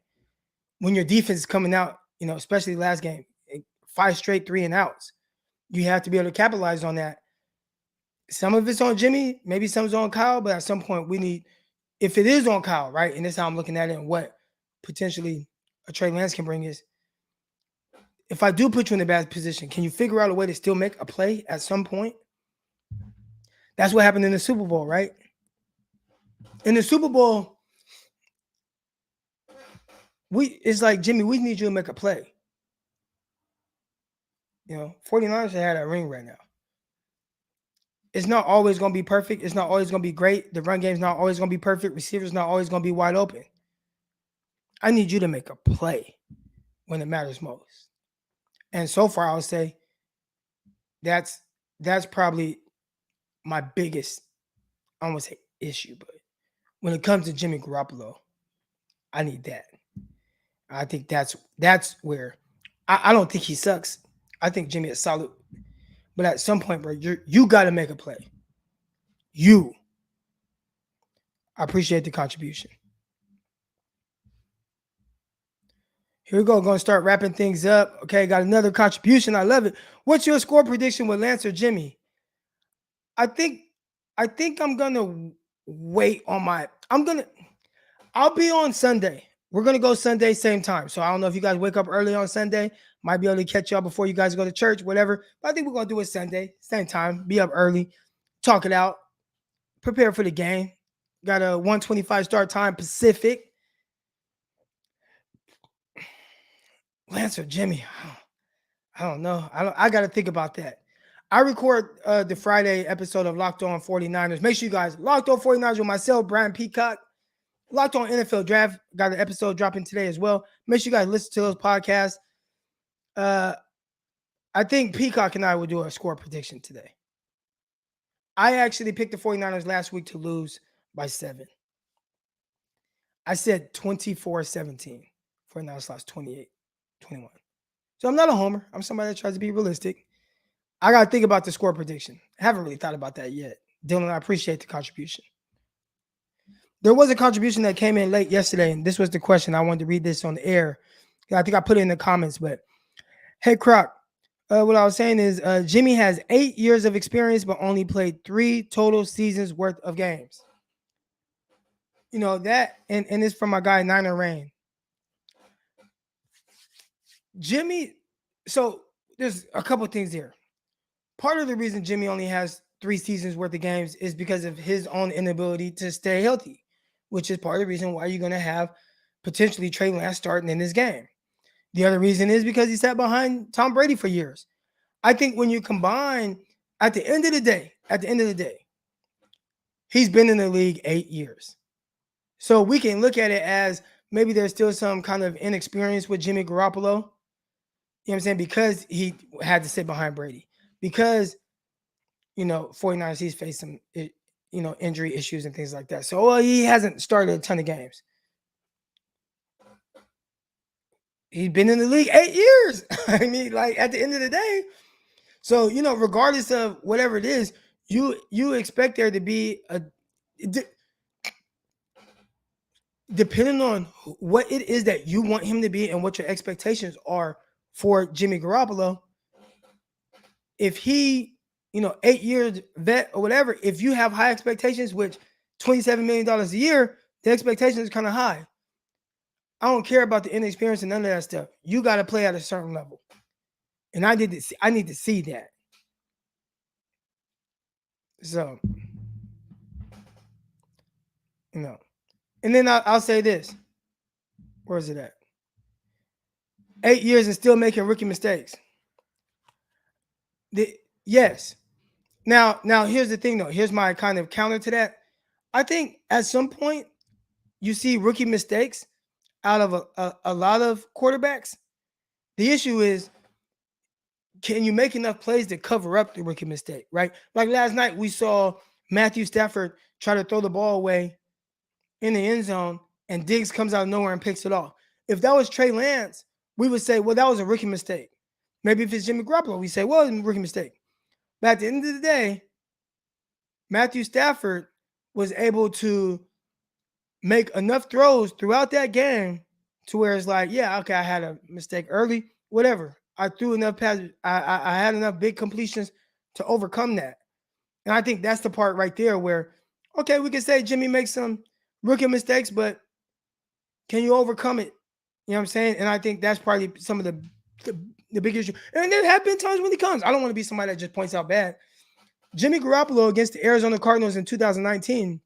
When your defense is coming out, especially last game, 5 straight 3-and-outs, you have to be able to capitalize on that. Some of it's on Jimmy, maybe some's on Kyle, but at some point we need, if it is on Kyle, right, and this is how I'm looking at it and what potentially a Trey Lance can bring is, if I do put you in a bad position, can you figure out a way to still make a play at some point? That's what happened in the Super Bowl, right? In the Super Bowl, it's like, Jimmy, we need you to make a play. 49ers had a ring right now. It's not always going to be perfect. It's not always going to be great. The run game's not always going to be perfect. Receivers not always going to be wide open. I need you to make a play when it matters most. And so far, I would say that's probably my biggest, I don't want to say issue, but when it comes to Jimmy Garoppolo, I need that. I think that's where I don't think he sucks. I think Jimmy is solid. But at some point, bro, you got to make a play. I appreciate the contribution. Here we go. Going to start wrapping things up. Okay, got another contribution. I love it. What's your score prediction with Lance or Jimmy? I think I'm going to wait on I'll be on Sunday. We're going to go Sunday, same time. So I don't know if you guys wake up early on Sunday. Might be able to catch y'all before you guys go to church, whatever. But I think we're going to do it Sunday, same time. Be up early, talk it out, prepare for the game. Got a 1:25 start time Pacific. Lance or Jimmy? I don't know. I got to think about that. I record the Friday episode of Locked On 49ers. Make sure you guys Locked On 49ers with myself, Brian Peacock. Locked On NFL Draft. Got an episode dropping today as well. Make sure you guys listen to those podcasts. I think Peacock and I will do a score prediction today. I actually picked the 49ers last week to lose by 7. I said 24-17. 49ers lost 28-21. So I'm not a homer. I'm somebody that tries to be realistic. I got to think about the score prediction. I haven't really thought about that yet. Dylan, I appreciate the contribution. There was a contribution that came in late yesterday, and this was the question. I wanted to read this on the air. I think I put it in the comments, but hey, Croc, what I was saying is Jimmy has 8 years of experience, but only played 3 total seasons worth of games. That, and it's from my guy, Niner Rain. Jimmy, so there's a couple things here. Part of the reason Jimmy only has 3 seasons worth of games is because of his own inability to stay healthy, which is part of the reason why you're going to have potentially Trey Lance starting in this game. The other reason is because he sat behind Tom Brady for years. I think when you combine, at the end of the day, he's been in the league 8 years. So we can look at it as maybe there's still some kind of inexperience with Jimmy Garoppolo. You know what I'm saying? Because he had to sit behind Brady. Because, 49ers, he's faced some, injury issues and things like that. So he hasn't started a ton of games. He's been in the league 8 years. I mean, like at the end of the day. So, regardless of whatever it is, you expect there to be depending on what it is that you want him to be and what your expectations are for Jimmy Garoppolo. If he 8 years vet or whatever, if you have high expectations, which $27 million a year, the expectation is kind of high. I don't care about the inexperience and none of that stuff. You got to play at a certain level. And I need to see that. So, and then I'll say this. Where is it at? 8 years and still making rookie mistakes. Yes. Now here's the thing though. Here's my kind of counter to that. I think at some point you see rookie mistakes out of a lot of quarterbacks. The issue is, can you make enough plays to cover up the rookie mistake, right? Like last night we saw Matthew Stafford try to throw the ball away in the end zone and Diggs comes out of nowhere and picks it off. If that was Trey Lance, we would say, well, that was a rookie mistake. Maybe if it's Jimmy Garoppolo, we say, well, it was a rookie mistake. But at the end of the day, Matthew Stafford was able to make enough throws throughout that game to where it's like, yeah, okay, I had a mistake early, whatever. I threw enough passes. I had enough big completions to overcome that. And I think that's the part right there where, okay, we can say Jimmy makes some rookie mistakes, but can you overcome it? You know what I'm saying? And I think that's probably some of the big issue. And there have been times when he comes. I don't want to be somebody that just points out bad. Jimmy Garoppolo against the Arizona Cardinals in 2019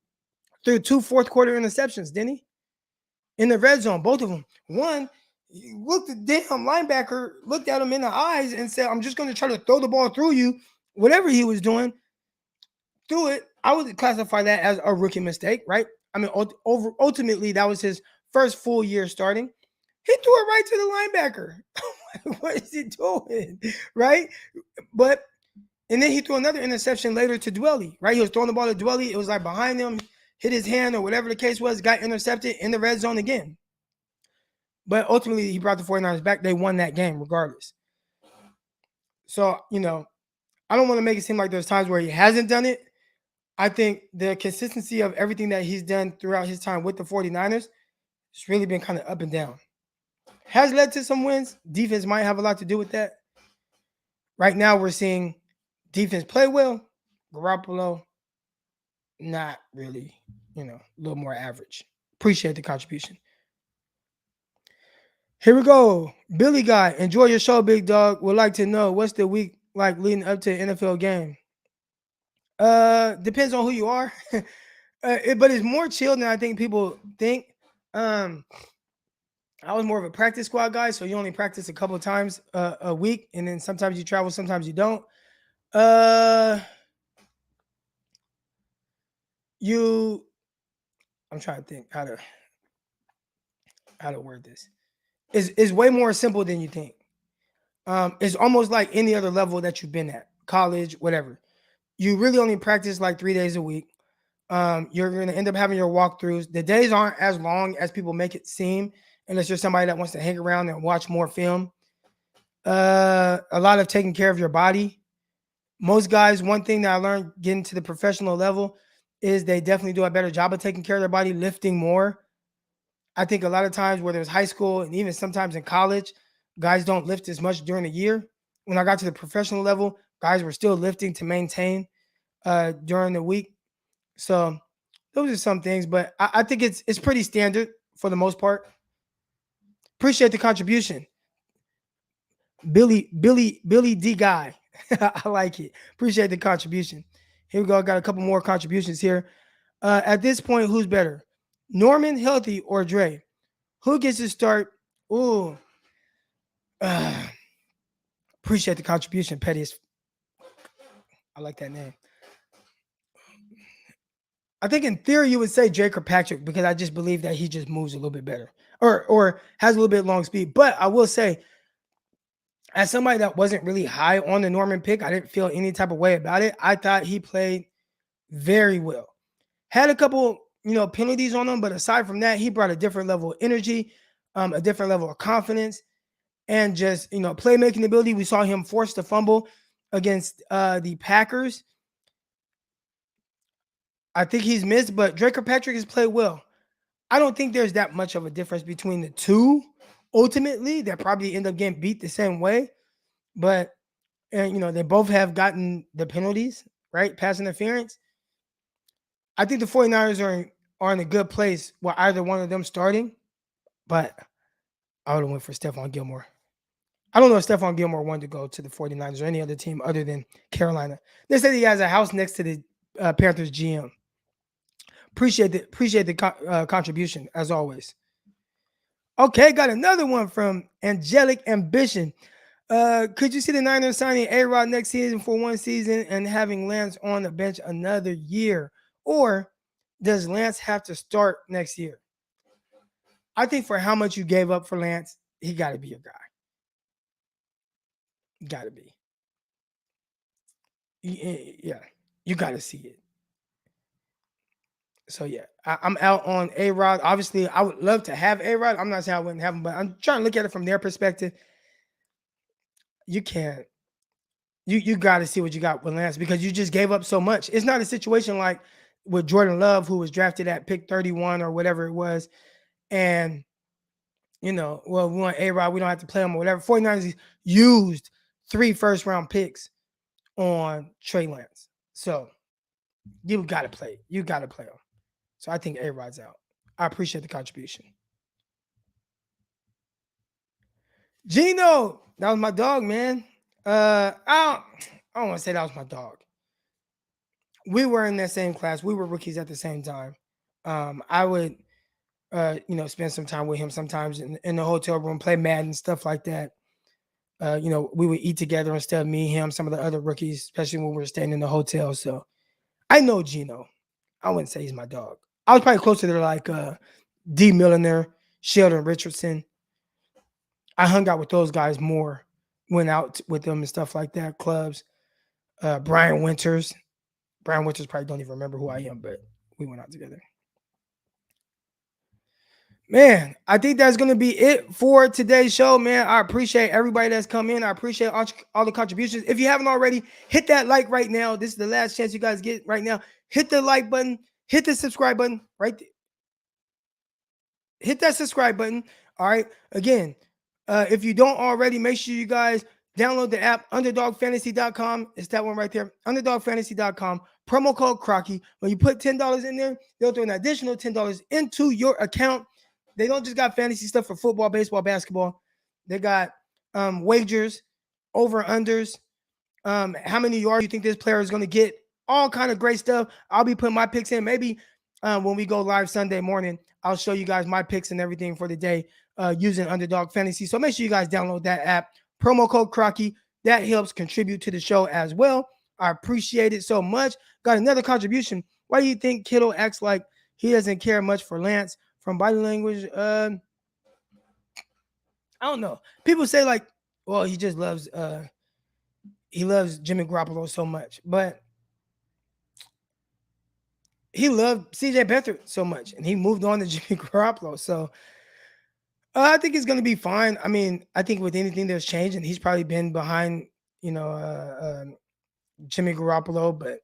threw 2 fourth-quarter interceptions, didn't he? In the red zone, both of them. One, looked at the damn linebacker, looked at him in the eyes and said, I'm just going to try to throw the ball through you. Whatever he was doing, threw it. I would classify that as a rookie mistake, right? I mean, ultimately, that was his first full year starting. He threw it right to the linebacker. What is he doing? Right? And then he threw another interception later to Dwelly, right? He was throwing the ball to Dwelly. It was like behind him, hit his hand or whatever the case was, got intercepted in the red zone again. But ultimately, he brought the 49ers back. They won that game regardless. So, I don't want to make it seem like there's times where he hasn't done it. I think the consistency of everything that he's done throughout his time with the 49ers has really been kind of up and down. Has led to some wins. Defense might have a lot to do with that. Right now, we're seeing defense play well. Garoppolo, not really, a little more average. Appreciate the contribution. Here we go. Billy Guy, enjoy your show, big dog. Would like to know what's the week like leading up to an NFL game. Depends on who you are. But it's more chill than I think people think. I was more of a practice squad guy, so you only practice a couple of times a week, and then sometimes you travel, sometimes you don't. I'm trying to think how to word this. It's way more simple than you think. It's almost like any other level that you've been at, college, whatever. You really only practice like 3 days a week. You're going to end up having your walkthroughs. The days aren't as long as people make it seem, unless you're somebody that wants to hang around and watch more film. A lot of taking care of your body. Most guys, one thing that I learned getting to the professional level is they definitely do a better job of taking care of their body, lifting more. I think a lot of times, whether it's high school and even sometimes in college, guys don't lift as much during the year. When I got to the professional level, guys were still lifting to maintain during the week. So those are some things, but I think it's pretty standard for the most part. Appreciate the contribution. Billy D Guy. I like it. Appreciate the contribution. Here we go. I got a couple more contributions here. At this point, who's better? Norman Healthy or Dre? Who gets to start? Ooh. Appreciate the contribution, Pettis. I like that name. I think in theory you would say Drake or Patrick because I just believe that he just moves a little bit better or has a little bit long speed. But I will say, as somebody that wasn't really high on the Norman pick, I didn't feel any type of way about it. I thought he played very well. Had a couple, penalties on him, but aside from that, he brought a different level of energy, a different level of confidence, and just, playmaking ability. We saw him force the fumble against the Packers. I think he's missed, but Drake or Patrick has played well. I don't think there's that much of a difference between the two. Ultimately, they probably end up getting beat the same way. But And, they both have gotten the penalties, right? Pass interference. I think the 49ers are in a good place with either one of them starting, but I would have went for Stephon Gilmore. I don't know if Stephon Gilmore wanted to go to the 49ers or any other team other than Carolina. They said he has a house next to the Panthers GM. Appreciate the contribution, as always. Okay, got another one from Angelic Ambition. Could you see the Niners signing A-Rod next season for one season and having Lance on the bench another year? Or does Lance have to start next year? I think for how much you gave up for Lance, he got to be your guy. Got to be. Yeah, you got to see it. So, yeah, I'm out on A-Rod. Obviously, I would love to have A-Rod. I'm not saying I wouldn't have him, but I'm trying to look at it from their perspective. You can't. You got to see what you got with Lance because you just gave up so much. It's not a situation like with Jordan Love, who was drafted at pick 31 or whatever it was. And, we want A-Rod. We don't have to play him or whatever. 49ers used 3 first-round picks on Trey Lance. So, you got to play. You got to play him. So, I think A-Rod's out. I appreciate the contribution. Gino, that was my dog, man. I don't want to say that was my dog. We were in that same class. We were rookies at the same time. I would, spend some time with him sometimes in the hotel room, play Madden, stuff like that. We would eat together instead of me, him, some of the other rookies, especially when we were staying in the hotel. So I know Gino. I wouldn't say he's my dog. I was probably closer to like D. Milliner, Sheldon Richardson. I hung out with those guys more, went out with them and stuff like that, clubs. Brian Winters. Brian Winters probably don't even remember who I am, but we went out together. Man, I think that's going to be it for today's show, man. I appreciate everybody that's come in. I appreciate all the contributions. If you haven't already, hit that like right now. This is the last chance you guys get right now. Hit the like button. Hit the subscribe button right there. Hit that subscribe button. All right. Again, if you don't already, make sure you guys download the app, underdogfantasy.com. It's that one right there, underdogfantasy.com. Promo code Crocky. When you put $10 in there, they'll throw an additional $10 into your account. They don't just got fantasy stuff for football, baseball, basketball. They got wagers, over-unders, how many yards you think this player is going to get, all kind of great stuff. I'll be putting my picks in. Maybe when we go live Sunday morning, I'll show you guys my picks and everything for the day using Underdog Fantasy. So make sure you guys download that app. Promo code Crocky. That helps contribute to the show as well. I appreciate it so much. Got another contribution. Why do you think Kittle acts like he doesn't care much for Lance? From body language, I don't know. People say like, well, he just loves Jimmy Garoppolo so much, but he loved CJ Beathard so much, and he moved on to Jimmy Garoppolo. So I think it's going to be fine. I mean, I think with anything that's changed, and he's probably been behind, Jimmy Garoppolo, but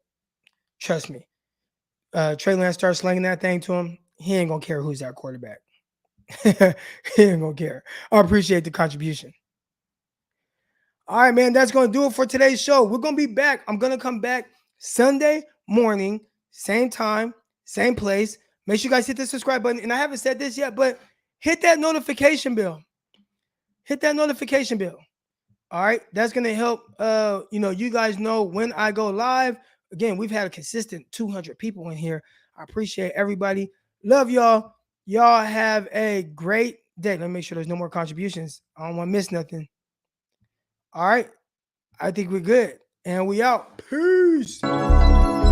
trust me, Trey Lance starts slinging that thing to him. He ain't going to care who's our quarterback. He ain't going to care. I appreciate the contribution. All right, man, that's going to do it for today's show. We're going to be back. I'm going to come back Sunday morning, same time, same place. Make sure you guys hit the subscribe button. And I haven't said this yet, but hit that notification bell. Hit that notification bell. All right, that's going to help, you guys know when I go live. Again, we've had a consistent 200 people in here. I appreciate everybody. Love y'all. Y'all have a great day. Let me make sure there's no more contributions. I don't want to miss nothing. All right. I think we're good. And we out. Peace. Intercepted.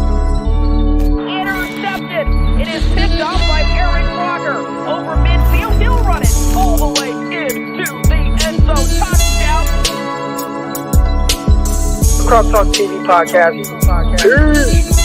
It is picked off by Eric Walker. Over midfield. He'll run it all the way into the end zone. Touchdown. Cross Talk TV podcast. Peace.